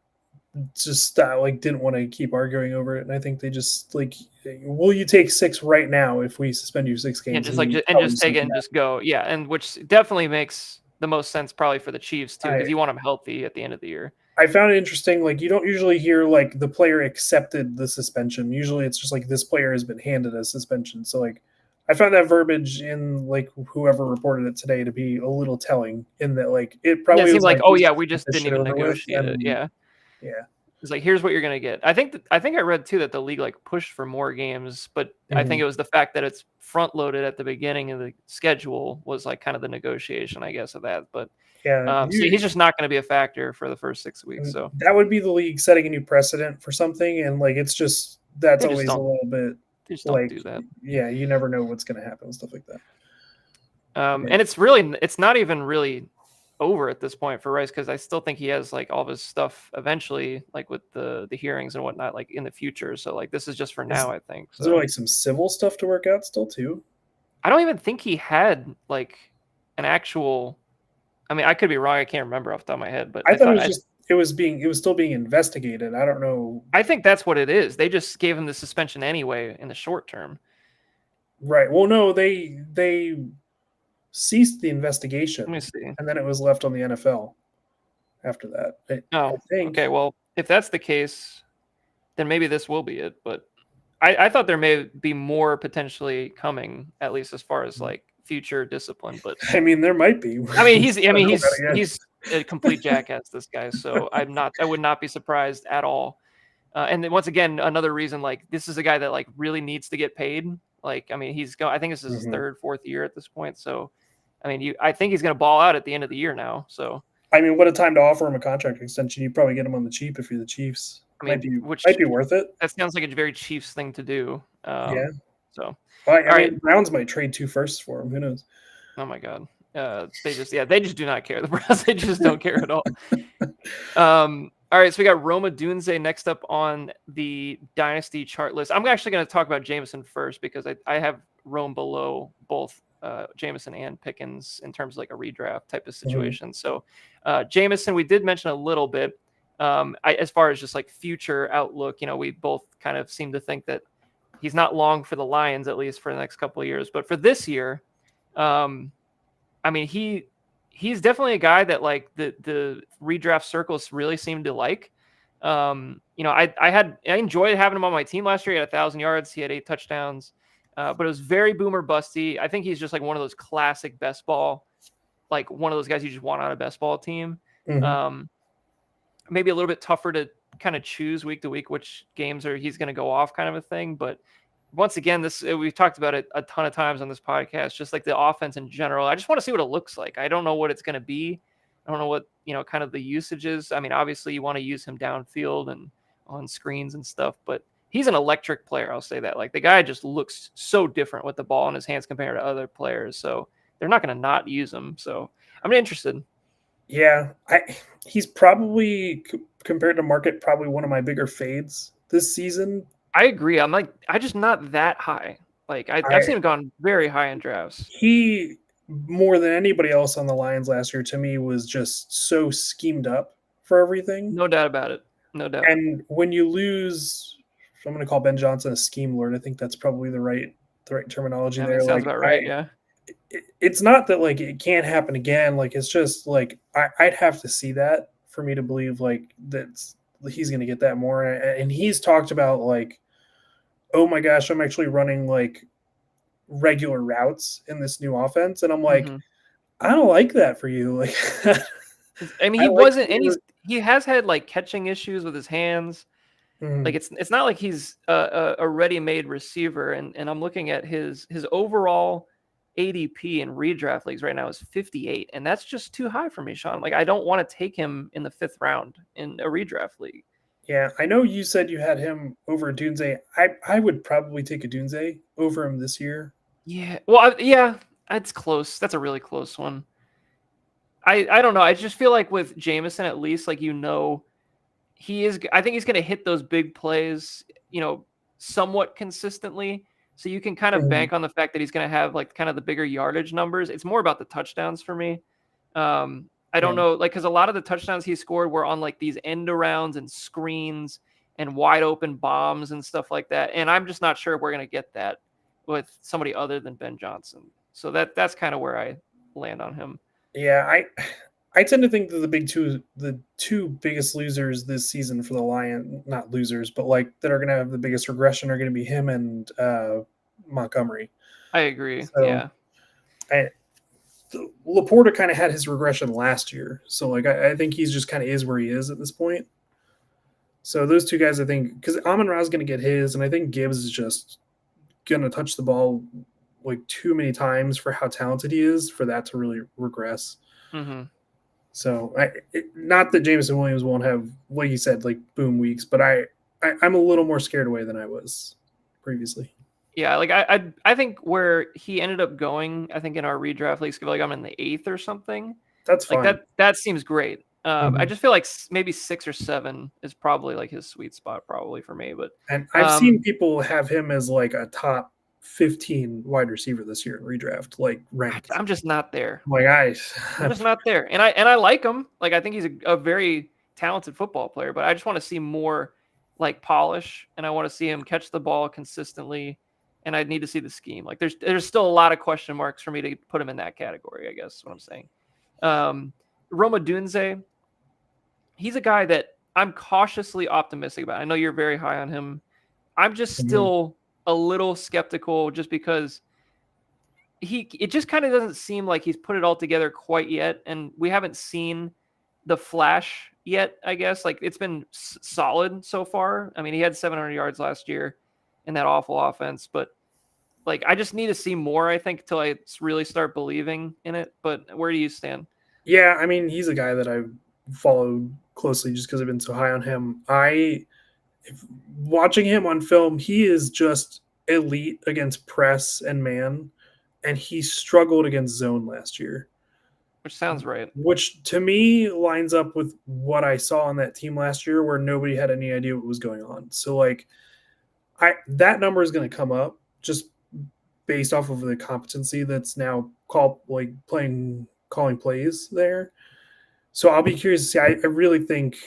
like didn't want to keep arguing over it, and I think they just like, will you take 6 right now if we suspend you 6 games? just like you and tell them just take it and yeah. just go. Yeah, and which definitely makes the most sense probably for the Chiefs too, I because you want them healthy at the end of the year. I found it interesting. Like, you don't usually hear like the player accepted the suspension. Usually, it's just like this player has been handed a suspension. So like, I found that verbiage in like whoever reported it today to be a little telling. In that, like, it Yeah, it probably seemed was like, like, oh let's yeah, just we get just this didn't shit even over with. negotiate it. And Yeah. yeah, It's like, here's what you're gonna get. I think I read too that the league like pushed for more games, but I think Mhm. it was the fact that it's front loaded at the beginning of the schedule was like kind of the negotiation, I guess, of that. But Yeah, so he's just not going to be a factor for the first 6 weeks. So that would be the league setting a new precedent for something, and like, it's just that's they just always a don't little bit they just don't like, do that. yeah, you never know what's going to happen and stuff like that. Yeah. And it's not even really over at this point for Rice, because I still think he has like all of his stuff eventually, like with the hearings and whatnot, like in the future. So like this is just for Is, now, I think. is there So like some civil stuff to work out still too? I don't even think he had like an actual. I mean, I could be wrong. I can't remember off the top of my head, but I thought it was just it was still being investigated. I don't know. I think that's what it is. They just gave him the suspension anyway in the short term. Right. Well, no, they ceased the Let me investigation, see. and then it was left on the NFL after that. I Oh, think. okay. Well, if that's the case, then maybe this will be it. But I thought there may be more potentially coming, at least as far as like future discipline. But I mean, there might be. I mean, Again. he's a complete jackass, this guy. So I would not be surprised at all. And then once again, another reason, like this is a guy that like really needs to get paid. Like, I mean, I think this is his Mhm. third, fourth year at this point. So, I mean, I think he's going to ball out at the end of the year now. So, I mean, what a time to offer him a contract extension. You probably get him on the cheap if you're the Chiefs. I Might mean, be which might be worth it. that sounds like a very Chiefs thing to do. Yeah. So, Well, all I right. mean, Browns might trade 2 firsts for him. Who knows? Oh my God. They just do not care. The Browns, they just don't care at all. All right, so we got Roma Dunze next up on the dynasty chart list. I'm actually going to talk about Jameson first because I have Rome below both Jameson and Pickens in terms of like a redraft type of Mhm. situation. So Jameson, we did mention a little bit. As far as just like future outlook, we both kind of seem to think that he's not long for the Lions, at least for the next couple of years. But for this year, I mean, he's definitely a guy that like the redraft circles really seem to like. I enjoyed having him on my team last year. He had 1,000 yards. He had 8 touchdowns, but it was very boomer busty. I think he's just like one of those classic best ball, like one of those guys you just want on a best ball team. Mhm. Maybe a little bit tougher to kind of choose week to week which games he's going to go off, kind of a thing. But once again, we've talked about it a ton of times on this podcast, just like the offense in general. I just want to see what it looks like. I don't know what it's going to be. I don't know what, kind of the usage is. I mean, obviously you want to use him downfield and on screens and stuff, but he's an electric player. I'll say that. Like the guy just looks so different with the ball in his hands compared to other players. So they're not going to not use him. So I'm interested. Yeah, he's probably compared to market, probably one of my bigger fades this season. I agree. I just not that high. Like I've I seen him gone very high in drafts. He, more than anybody else on the Lions last year, to me was just so schemed up for everything. No doubt about it. No doubt. And when you lose, I'm going to call Ben Johnson a scheme lord. I think that's probably the right terminology I mean, there. sounds Like, about right. Yeah. it's not that like it can't happen again. Like, it's just like I'd have to see that for me to believe like that he's going to get that more. And he's talked about like, oh my gosh, I'm actually running like regular routes in this new offense, and I'm like, Mm-hmm. I don't like that for you. Like, I mean, I he like wasn't, and your, he has had like catching issues with his hands. Like mm, it's not like he's a ready-made receiver. And I'm looking at his overall ADP in redraft leagues right now is 58, and that's just too high for me, Sean. Like I don't want to take him in the 5th round in a redraft league. yeah. I know you said you had him over Dunze. I would probably take a Dunze over him this year. Yeah. Well, yeah, that's close. That's a really close one. I don't know. I just feel like with Jameson, at least, like I think he's going to hit those big plays, somewhat consistently. So you can kind of Mhm. bank on the fact that he's going to have like kind of the bigger yardage numbers. It's more about the touchdowns for me. I don't Yeah. know, like, because a lot of the touchdowns he scored were on like these end arounds and screens and wide open bombs and stuff like that. And I'm just not sure we're gonna get that with somebody other than Ben Johnson. So that's kind of where I land on him. Yeah, I tend to think that the two biggest losers this season for the Lion, not losers, but like that are going to have the biggest regression are going to be him and Montgomery. I agree. So Yeah. I Laporta kind of had his regression last year, so like I think he's just kind of is where he is at this point. So those two guys, I think, because Amon Ra is going to get his, and I think Gibbs is just going to touch the ball like too many times for how talented he is for that to really regress. Mm-hmm. So, not that Jameson Williams won't have, like you said, like boom weeks, but I'm a little more scared away than I was previously. Yeah, like I think where he ended up going, I think in our redraft leagues, like I'm in the 8th or something. That's Like fine. that seems great. I Mhm. just feel like maybe 6 or 7 is probably like his sweet spot, probably for me. But And I've seen people have him as like a top 15 wide receiver this year in redraft, like ranked. I'm just not there. I'm like I'm just not there. And I like him. Like I think he's a very talented football player, but I just want to see more like polish, and I want to see him catch the ball consistently. And I need to see the scheme. Like there's still a lot of question marks for me to put him in that category, I guess is what I'm saying. Roma Dunze, he's a guy that I'm cautiously optimistic about. I know you're very high on him. I'm just Mhm. still a little skeptical just because it just kind of doesn't seem like he's put it all together quite yet, and we haven't seen the flash yet. I guess like it's been solid so far. I mean, he had 700 yards last year in that awful offense, but like I just need to see more. I think till I really start believing in it. But where do you stand? Yeah, I mean, he's a guy that I've followed closely just because I've been so high on him. Watching him on film, he is just elite against press and man, and he struggled against zone last year, Which sounds right. which to me lines up with what I saw on that team last year, where nobody had any idea what was going on. So like, I that number is going to come up just based off of the competency that's now called like playing calling plays there. So I'll be curious to see. I really think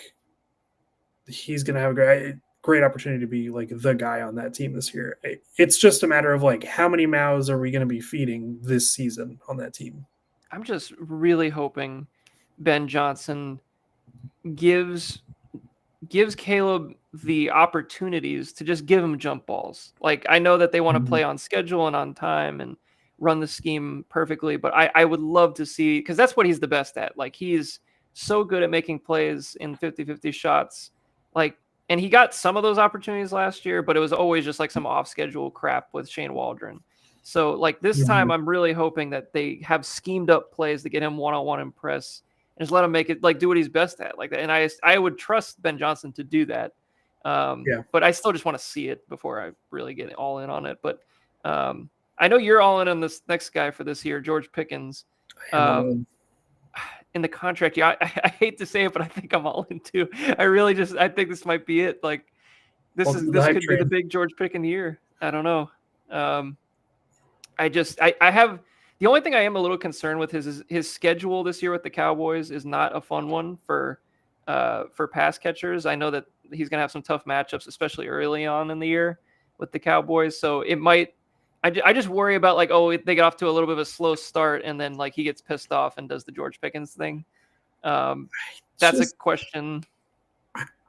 he's going to have a great opportunity to be like the guy on that team this year. It's just a matter of like how many mouths are we going to be feeding this season on that team? I'm just really hoping Ben Johnson gives Caleb the opportunities to just give him jump balls. Like I know that they want to Mhm. play on schedule and on time and run the scheme perfectly, but I would love to see, because that's what he's the best at. Like he's so good at making plays in 50-50 shots. Like, and he got some of those opportunities last year, but it was always just like some off schedule crap with Shane Waldron. So like this time Mhm. I'm really hoping that they have schemed up plays to get him one-on-one in press and just let him make it, like do what he's best at, like that. And I would trust Ben Johnson to do that. Yeah, But I still just want to see it before I really get all in on it. But I know you're all in on this next guy for this year, George Pickens. I am all Um, in. in the contract, yeah, I hate to say it, but I think I'm all in too. I think this might be it. Like Welcome to the this hype could be the train. big George Pickens year. I don't know. Um, I have the only thing I am a little concerned with is his schedule this year with the Cowboys is not a fun one for pass catchers. I know that he's gonna have some tough matchups, especially early on in the year with the Cowboys. So it might. I just worry about like, oh, they get off to a little bit of a slow start and then like he gets pissed off and does the George Pickens thing. Um, It's that's a just question.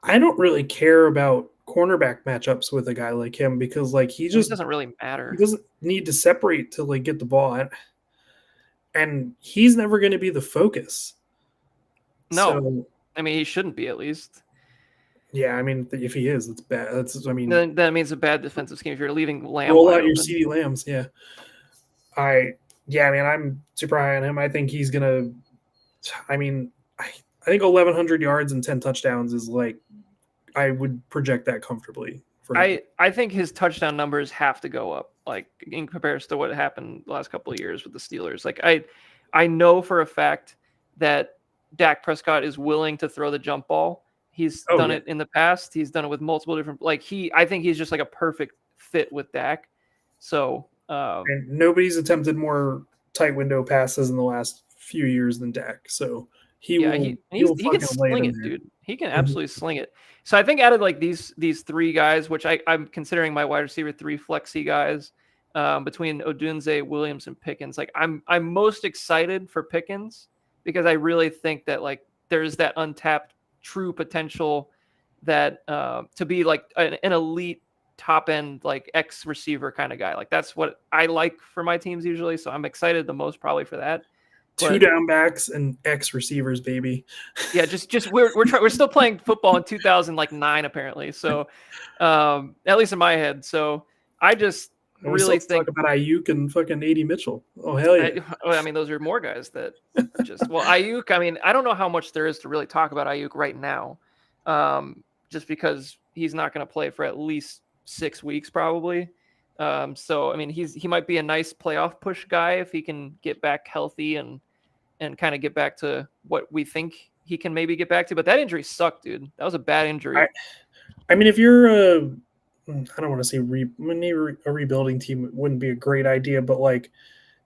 I don't really care about cornerback matchups with a guy like him because like It doesn't really he matter. doesn't need to separate to like get the ball, and he's never going to be the focus. No, So I mean he shouldn't be at least. yeah, I mean if he is, it's bad. That's I mean Then that means a bad defensive scheme if you're leaving Lamb roll wide out your open. CD Lambs. Yeah, I yeah, I mean I'm super high on him. I think he's gonna. I mean, I think 1,100 yards and 10 touchdowns is like I would project that comfortably for him. I think his touchdown numbers have to go up, like in comparison to what happened the last couple of years with the Steelers. Like I know for a fact that Dak Prescott is willing to throw the jump ball. He's Oh done yeah, it in the past. He's done it with multiple different, I think he's just like a perfect fit with Dak. So and nobody's attempted more tight window passes in the last few years than Dak. So He Yeah, will he can fucking lay it sling in it, there. dude. He can Mhm. absolutely sling it. So I think out of like these three guys, which I'm considering my wide receiver three flexy guys, between Odunze, Williams, and Pickens, like I'm most excited for Pickens because I really think that like there's that untapped true potential that to be like an elite top end like X receiver kind of guy. Like that's what I like for my teams usually. So I'm excited the most probably for that. Two But down backs and X receivers, baby. yeah, just we're still playing football in 2009 apparently. So at least in my head. So I just And we still really have to talk think about Ayuk and fucking AD Mitchell. Oh hell yeah. I mean those are more guys that just well Ayuk. I mean I don't know how much there is to really talk about Ayuk right now, just because he's not going to play for at least 6 weeks probably. So I mean he might be a nice playoff push guy if he can get back healthy and kind of get back to what we think he can maybe get back to. But that injury sucked, dude. That was a bad injury. I mean, if you're I don't want to say a rebuilding team, it wouldn't be a great idea, but like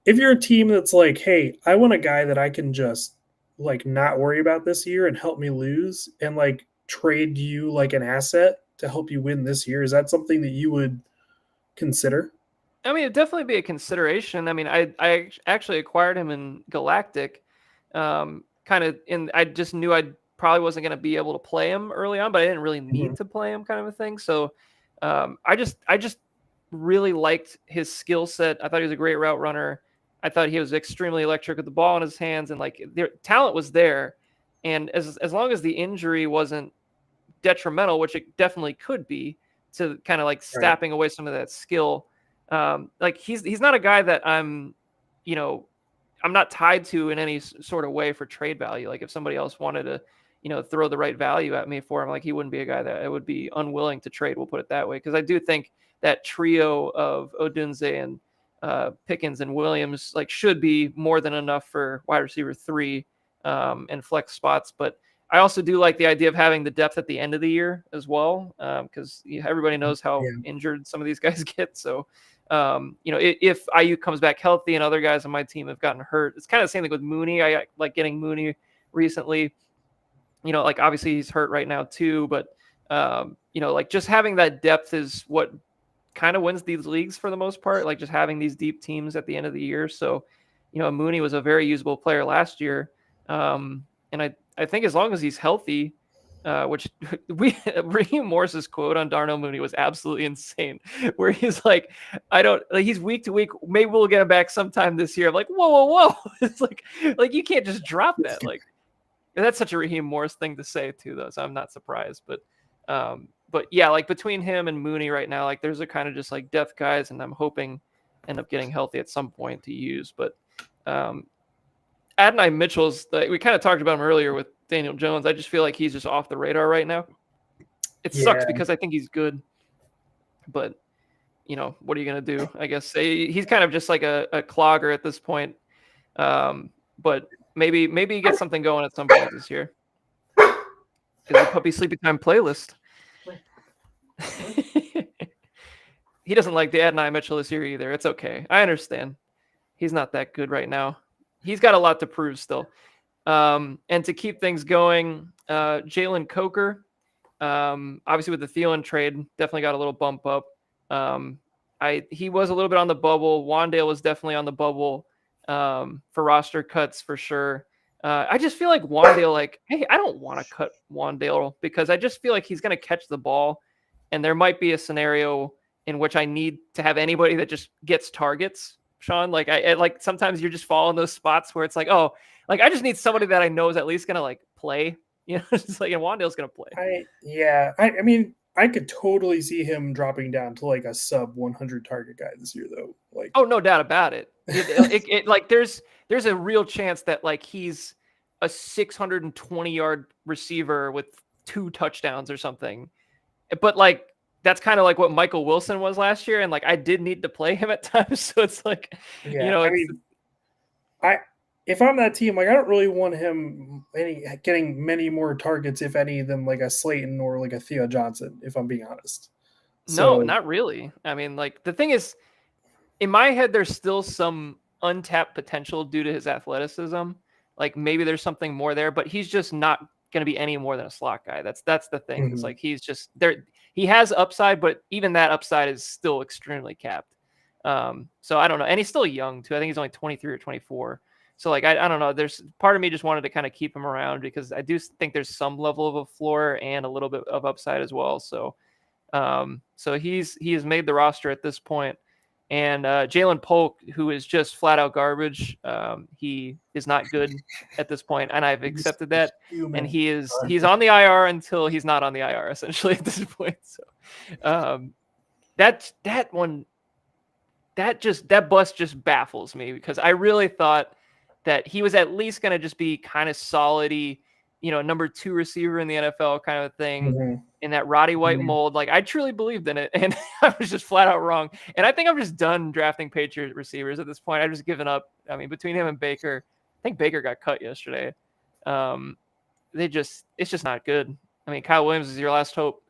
if you're a team that's like, hey, I want a guy that I can just like not worry about this year and help me lose and like trade you like an asset to help you win this year, is that something that you would consider? I mean, it'd definitely be a consideration. I mean, I actually acquired him in Galactic, kind of in. I just knew I probably wasn't going to be able to play him early on, but I didn't really Mhm. need to play him, kind of a thing. So, I just really liked his skill set. I thought he was a great route runner. I thought he was extremely electric with the ball in his hands, and like their talent was there. And as long as the injury wasn't detrimental, which it definitely could be, to kind of like Right. sapping away some of that skill. Like he's not a guy that you know, I'm not tied to in any sort of way for trade value. Like if somebody else wanted to, throw the right value at me for him, like he wouldn't be a guy that I would be unwilling to trade. We'll put it that way, because I do think that trio of Odunze and Pickens and Williams like should be more than enough for wide receiver three and flex spots, but I also do like the idea of having the depth at the end of the year as well, because everybody knows how Yeah. injured some of these guys get. So, if Ayuk comes back healthy and other guys on my team have gotten hurt, it's kind of the same thing with Mooney. I like getting Mooney recently. Like obviously he's hurt right now too, but like just having that depth is what kind of wins these leagues for the most part. Like just having these deep teams at the end of the year. So, Mooney was a very usable player last year, and I think as long as he's healthy, which Raheem Morris's quote on Darnell Mooney was absolutely insane, where he's like, I don't like he's week to week. Maybe we'll get him back sometime this year. I'm like, whoa. It's like you can't just drop that. Like that's such a Raheem Morris thing to say too, though. So I'm not surprised. But yeah, like between him and Mooney right now, like there's a kind of just like depth guys, and I'm hoping end up getting healthy at some point to use. But Adonai Mitchell's, we kind of talked about him earlier with Daniel Jones. I just feel like he's just off the radar right now. It sucks Yeah. because I think he's good, but what are you gonna do? I guess he's kind of just like a clogger at this point. But maybe he gets something going at some point this year. Is the puppy sleepy time playlist? He doesn't like the Adonai Mitchell this year either. It's okay. I understand. He's not that good right now. He's got a lot to prove still. And to keep things going, Jalen Coker, obviously with the Thielen trade, definitely got a little bump up. He was a little bit on the bubble. Wandale was definitely on the bubble for roster cuts for sure. I just feel like Wandale, like, hey, I don't want to cut Wandale because I just feel like he's going to catch the ball, and there might be a scenario in which I need to have anybody that just gets targets. Sean, like I like sometimes you just fall in those spots where it's like, oh, like I just need somebody that I know is at least gonna like play. It's like and Wandale's gonna play. I mean, I could totally see him dropping down to like a sub 100 target guy this year, though. Like, Oh, no doubt about it. Like there's a real chance that like he's a 620-yard receiver with 2 touchdowns or something. But like that's kind of like what Michael Wilson was last year, and like I did need to play him at times, so it's like, yeah, I it's mean, if I'm that team, like I don't really want him getting many more targets, if any, than like a Slayton or like a Theo Johnson, if I'm being honest. no, So not really. I mean, like the thing is, in my head, there's still some untapped potential due to his athleticism. like maybe there's something more there, but he's just not going to be any more than a slot guy. That's the thing. It's like he's just there. He has upside, but even that upside is still extremely capped. So I don't know, and he's still young too. I think he's only 23 or 24. So like I don't know. There's part of me just wanted to kind of keep him around because I do think there's some level of a floor and a little bit of upside as well. So so he has made the roster at this point. And Jalen Polk, who is just flat out garbage, he is not good at this point, and I've accepted that. And he's on the IR until he's not on the IR, essentially at this point. So that bust just baffles me because I really thought that he was at least going to just be kind of solid-y, number 2 receiver in the NFL kind of thing in that Roddy White mold. Like I truly believed in it, and I was just flat out wrong. And I think I'm just done drafting Patriot receivers at this point. I've just given up. I mean, between him and Baker, I think Baker got cut yesterday. It's just not good. I mean, Kyle Williams is your last hope,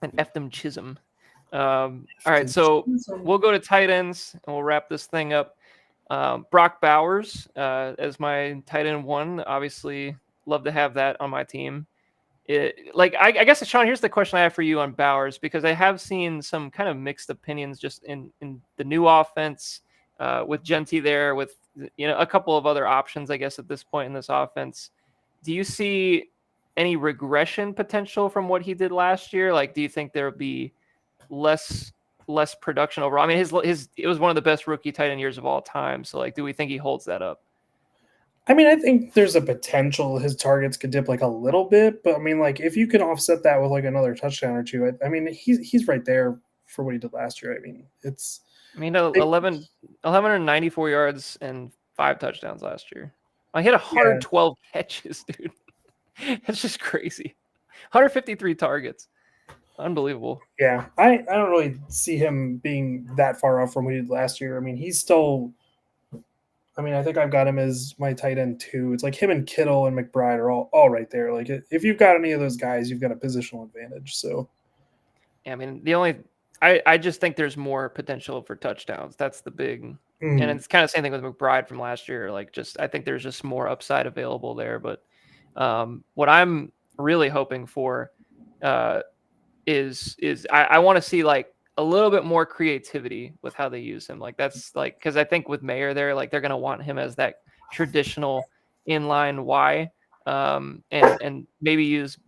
and F them Chisholm. All right, so we'll go to tight ends and we'll wrap this thing up. Brock Bowers as my tight end 1. Obviously, love to have that on my team. I guess, Sean, here's the question I have for you on Bowers, because I have seen some kind of mixed opinions just in the new offense with Genty there, with a couple of other options, I guess, at this point in this offense. Do you see any regression potential from what he did last year? Like, do you think there would be less production overall? I mean, it was one of the best rookie tight end years of all time. So like, do we think he holds that up? I mean, I think there's a potential his targets could dip like a little bit, but I mean, like if you can offset that with like another touchdown or two, I mean, he's right there for what he did last year. I mean, 1194 yards and 5 touchdowns last year. I hit 112 catches, dude. That's just crazy. 153 targets. Unbelievable. Yeah, I don't really see him being that far off from what he did last year. I mean, he's still. I mean, I think I've got him as my tight end 2. It's like him and Kittle and McBride are all right there. Like if you've got any of those guys, you've got a positional advantage. So, yeah, I mean, I just think there's more potential for touchdowns. That's the big, and it's kind of the same thing with McBride from last year. Like, I think there's just more upside available there. But what I'm really hoping for is I want to see like a little bit more creativity with how they use him. Like that's like, because I think with Mayer there, like they're going to want him as that traditional inline Y, and maybe use.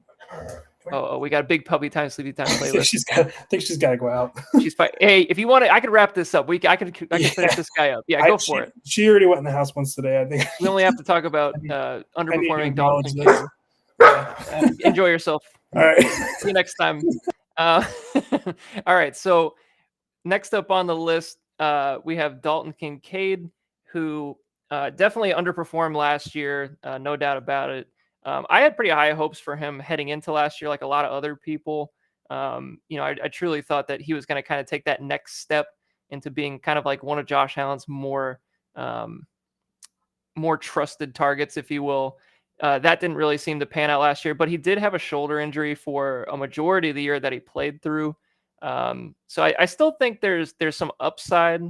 Oh, we got a big puppy time, sleepy time playlist. I think she's got to go out. She's fine. Hey, if you want to, I could wrap this up. I can finish this guy up. Yeah, go for it. She already went in the house once today. I think we only have to talk about underperforming dogs. Enjoy yourself. All right. See you next time. All right. So next up on the list, we have Dalton Kincaid, who definitely underperformed last year. No doubt about it. I had pretty high hopes for him heading into last year, like a lot of other people. I truly thought that he was going to kind of take that next step into being kind of like one of Josh Allen's more trusted targets, if you will. That didn't really seem to pan out last year, but he did have a shoulder injury for a majority of the year that he played through. So I still think there's some upside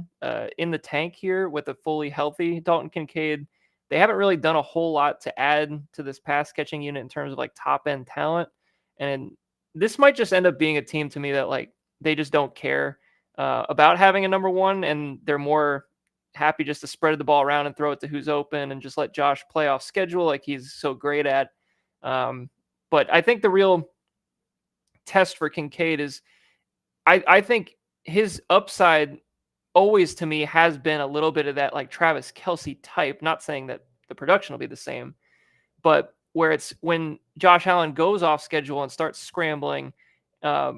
in the tank here with a fully healthy Dalton Kincaid. They haven't really done a whole lot to add to this pass catching unit in terms of like top end talent. And this might just end up being a team to me that like they just don't care about having a number 1, and they're more happy just to spread the ball around and throw it to who's open and just let Josh play off schedule like he's so great at. But I think the real test for Kincaid is I think his upside always to me has been a little bit of that like Travis Kelce type, not saying that the production will be the same, but where it's when Josh Allen goes off schedule and starts scrambling,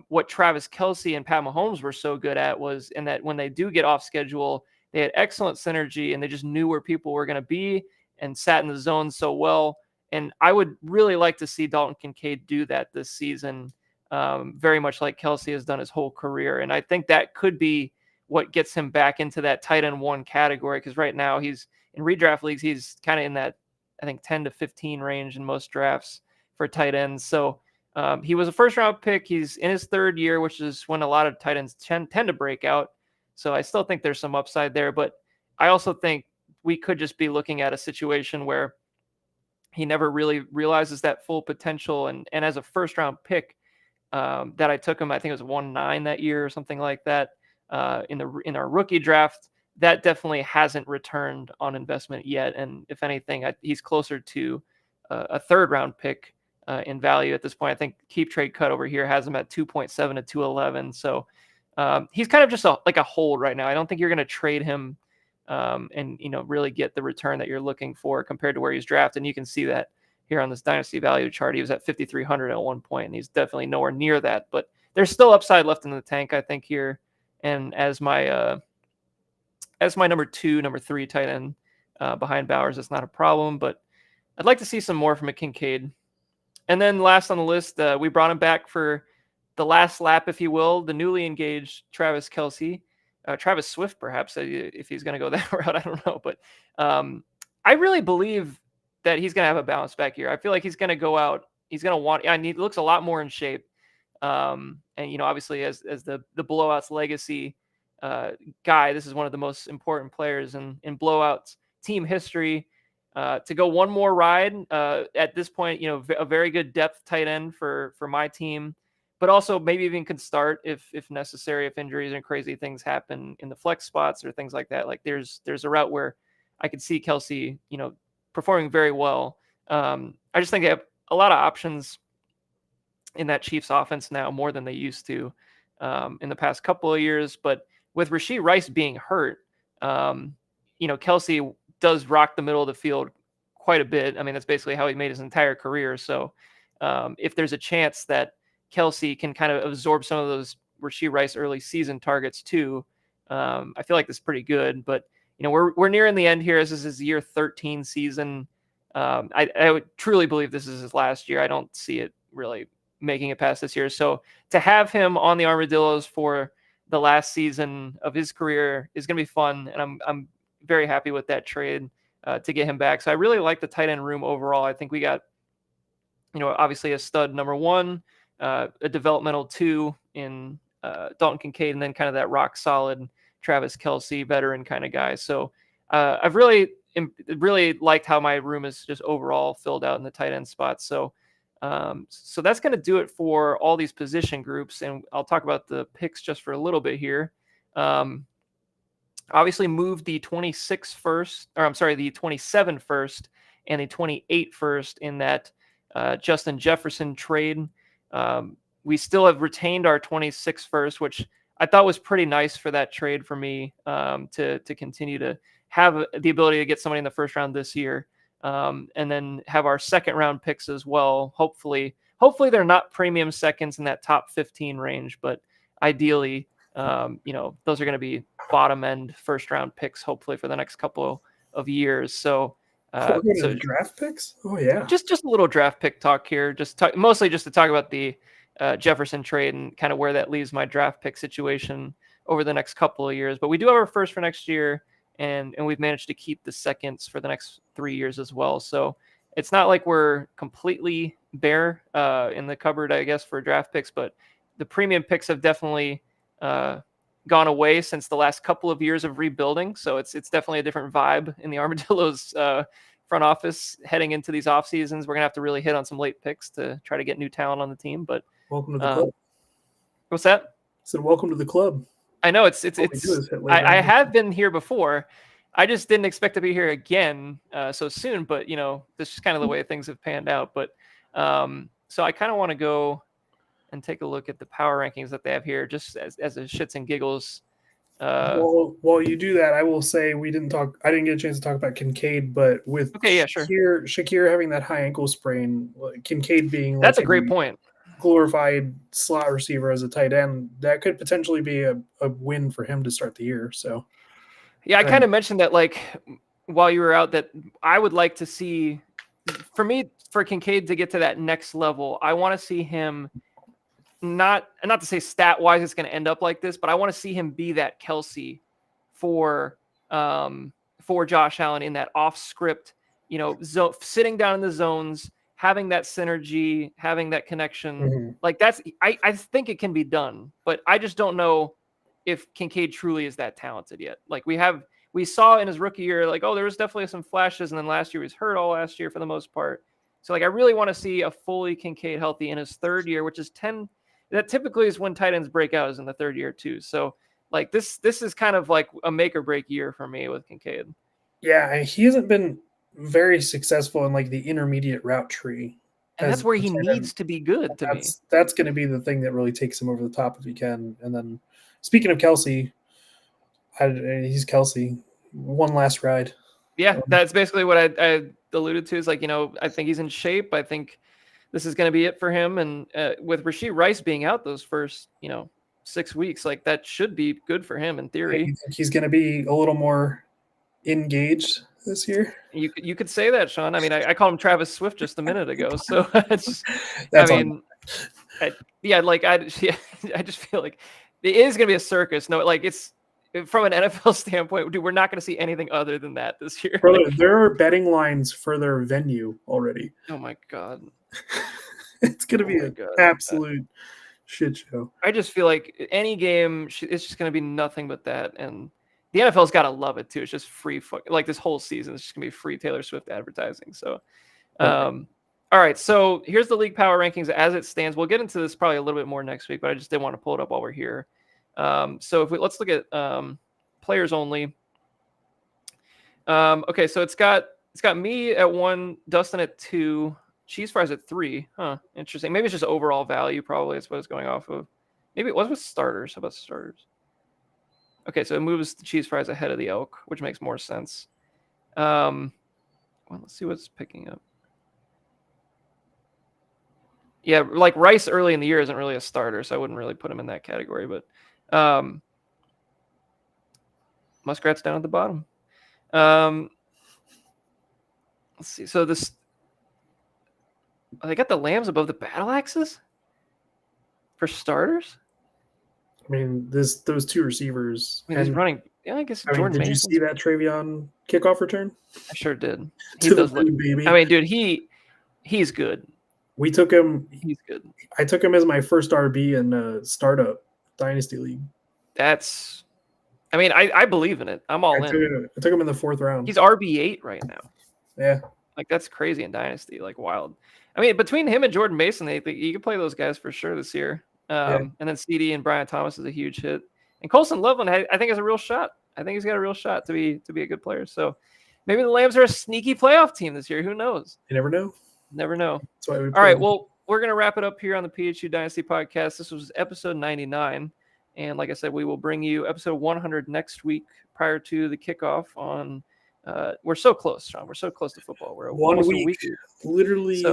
what Travis Kelce and Pat Mahomes were so good at was in that when they do get off schedule, they had excellent synergy and they just knew where people were going to be and sat in the zone so well. And I would really like to see Dalton Kincaid do that this season, very much like Kelce has done his whole career. And I think that could be what gets him back into that tight end 1 category. Because right now he's in redraft leagues, he's kind of in that, I think 10 to 15 range in most drafts for tight ends. So he was a first round pick. He's in his 3rd year, which is when a lot of tight ends tend to break out. So I still think there's some upside there, but I also think we could just be looking at a situation where he never really realizes that full potential. And as a first round pick, that I took him, I think it was 1-9 that year or something like that, in our rookie draft. That definitely hasn't returned on investment yet. And if anything, he's closer to a third round pick in value at this point. I think Keep Trade Cut over here has him at 2.7 to 211. So he's kind of just like a hold right now. I don't think you're going to trade him and really get the return that you're looking for compared to where he's drafted. And you can see that here on this dynasty value chart. He was at 5,300 at one point, and he's definitely nowhere near that. But there's still upside left in the tank, I think, here. And as my number 2, number 3 tight end behind Bowers, it's not a problem. But I'd like to see some more from a Kincaid. And then last on the list, we brought him back for the last lap, if you will, the newly engaged Travis Kelce. Travis Swift, perhaps, if he's going to go that route. I don't know. But I really believe that he's going to have a bounce back here. I feel like he's going to go out. He's going to want. He looks a lot more in shape. And obviously, as the blowouts legacy guy, this is one of the most important players in blowouts team history. To go one more ride at this point, a very good depth tight end for my team, but also maybe even can start if necessary, if injuries and crazy things happen in the flex spots or things like that. Like there's a route where I could see Kelce, performing very well. I just think they have a lot of options in that Chiefs offense now, more than they used to in the past couple of years. But with Rashee Rice being hurt, Kelce does rock the middle of the field quite a bit. I mean, that's basically how he made his entire career. So if there's a chance that Kelce can kind of absorb some of those Rashee Rice early season targets too, I feel like this is pretty good. But we're nearing the end here. This is his year 13 season. I would truly believe this is his last year. I don't see it really making it past this year. So to have him on the Armadillos for the last season of his career is going to be fun. And I'm very happy with that trade to get him back. So I really like the tight end room overall. I think we got, obviously a stud number 1, a developmental 2 in Dalton Kincaid, and then kind of that rock solid Travis Kelce veteran kind of guy. So I've really liked how my room is just overall filled out in the tight end spots. So that's going to do it for all these position groups. And I'll talk about the picks just for a little bit here. Obviously moved the 26 first, or I'm sorry, the 27 first and the 28 first in that Justin Jefferson trade. We still have retained our 26 first, which I thought was pretty nice for that trade for me to continue to have the ability to get somebody in the first round this year. And then have our second round picks as well. Hopefully they're not premium seconds in that top 15 range, but ideally, those are going to be bottom end first round picks, hopefully for the next couple of years. So, draft picks. Oh yeah. Just a little draft pick talk here. Mostly just to talk about the Jefferson trade and kind of where that leaves my draft pick situation over the next couple of years. But we do have our first for next year. And we've managed to keep the seconds for the next 3 years as well. So it's not like we're completely bare in the cupboard, I guess, for draft picks, but the premium picks have definitely gone away since the last couple of years of rebuilding. So it's definitely a different vibe in the Armadillos front office heading into these off seasons. We're going to have to really hit on some late picks to try to get new talent on the team. But welcome to the club. What's that? I said, welcome to the club. I know it's I have been here before. I just didn't expect to be here again so soon, but this is kind of the way things have panned out. But so I kind of want to go and take a look at the power rankings that they have here, just as a shits and giggles. While you do that, I will say I didn't get a chance to talk about Kincaid, but with Shakir having that high ankle sprain, Kincaid being that's a great point. Glorified slot receiver as a tight end, that could potentially be a win for him to start the year. So yeah, I kind of mentioned that while you were out, that I would like to see, for Kincaid to get to that next level, I want to see him not to say stat wise it's going to end up like this, but I want to see him be that Kelce for Josh Allen in that off script, sitting down in the zones, having that synergy, having that connection. Mm-hmm. I think it can be done, but I just don't know if Kincaid truly is that talented yet. Like we have we saw in his rookie year, like, oh, there was definitely some flashes, and then last year he was hurt all last year for the most part. So like I really want to see a fully Kincaid healthy in his third year, which is 10. That typically is when tight ends break out, is in the third year too. So like this is kind of like a make or break year for me with Kincaid. Yeah, he hasn't been very successful in like the intermediate route tree. And that's where he needs to be good to me. That's going to be the thing that really takes him over the top if he can. And then speaking of Kelsey, he's Kelsey. One last ride. Yeah, that's basically what I alluded to. Is like, I think he's in shape. I think this is going to be it for him. And with Rashee Rice being out those first, 6 weeks, like that should be good for him in theory. You think he's going to be a little more engaged this year? You could say that, Sean. I mean, I called him Travis Swift just a minute ago. So it's, That's I mean, I just feel like it is going to be a circus. No, like it's, from an NFL standpoint, dude, we're not going to see anything other than that this year. Brother, there are betting lines for their venue already. Oh my God. It's going to be an absolute shit show. I just feel like any game, it's just going to be nothing but that. And the NFL's got to love it too. It's just free, like this whole season, it's just going to be free Taylor Swift advertising. So, all right. So here's the league power rankings as it stands. We'll get into this probably a little bit more next week, but I just didn't want to pull it up while we're here. So let's look at players only. Okay, so it's got me at 1, Dustin at 2, Cheese Fries at 3. Huh, interesting. Maybe it's just overall value. Probably it's what it's going off of. Maybe it was with starters. How about starters? Okay, so it moves the Cheese Fries ahead of the Elk, which makes more sense. Well, let's see what's picking up. Yeah, like Rice early in the year isn't really a starter, so I wouldn't really put him in that category. But Muskrat's down at the bottom. Let's see. So they got the Lambs above the Battle Axes for starters. I mean, those two receivers. I mean, he's running. Yeah, I guess Jordan Did Mason. You see that Travion kickoff return? I sure did. He does look. Baby. I mean, dude, he's good. We took him. He's good. I took him as my first RB in startup Dynasty League. I mean, I believe in it. I'm all in. I took him in the 4th round. He's RB8 right now. Yeah. Like, that's crazy in Dynasty. Like, wild. I mean, between him and Jordan Mason, you can play those guys for sure this year. And then CD and Brian Thomas is a huge hit. And Colson Loveland, I think, has a real shot. I think he's got a real shot to be a good player. So maybe the Lambs are a sneaky playoff team this year. Who knows? You never know. Never know. That's why we All right. Well, we're going to wrap it up here on the PHU Dynasty podcast. This was episode 99. And like I said, we will bring you episode 100 next week prior to the kickoff on we're so close, Sean. We're so close to football. We're 1 week. Literally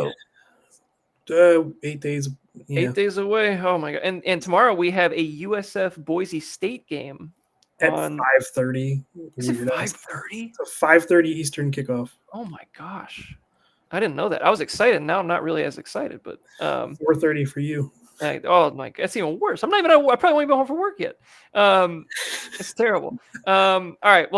8 days. Yeah. 8 days away. Oh my God. And tomorrow we have a USF Boise State game at 5:30. Is it 5:30? It's a 5:30 Eastern kickoff. Oh my gosh. I didn't know that. I was excited. Now I'm not really as excited, but 4:30 for you. Oh my God, that's even worse. I probably won't be home from work yet. It's terrible. All right. Well,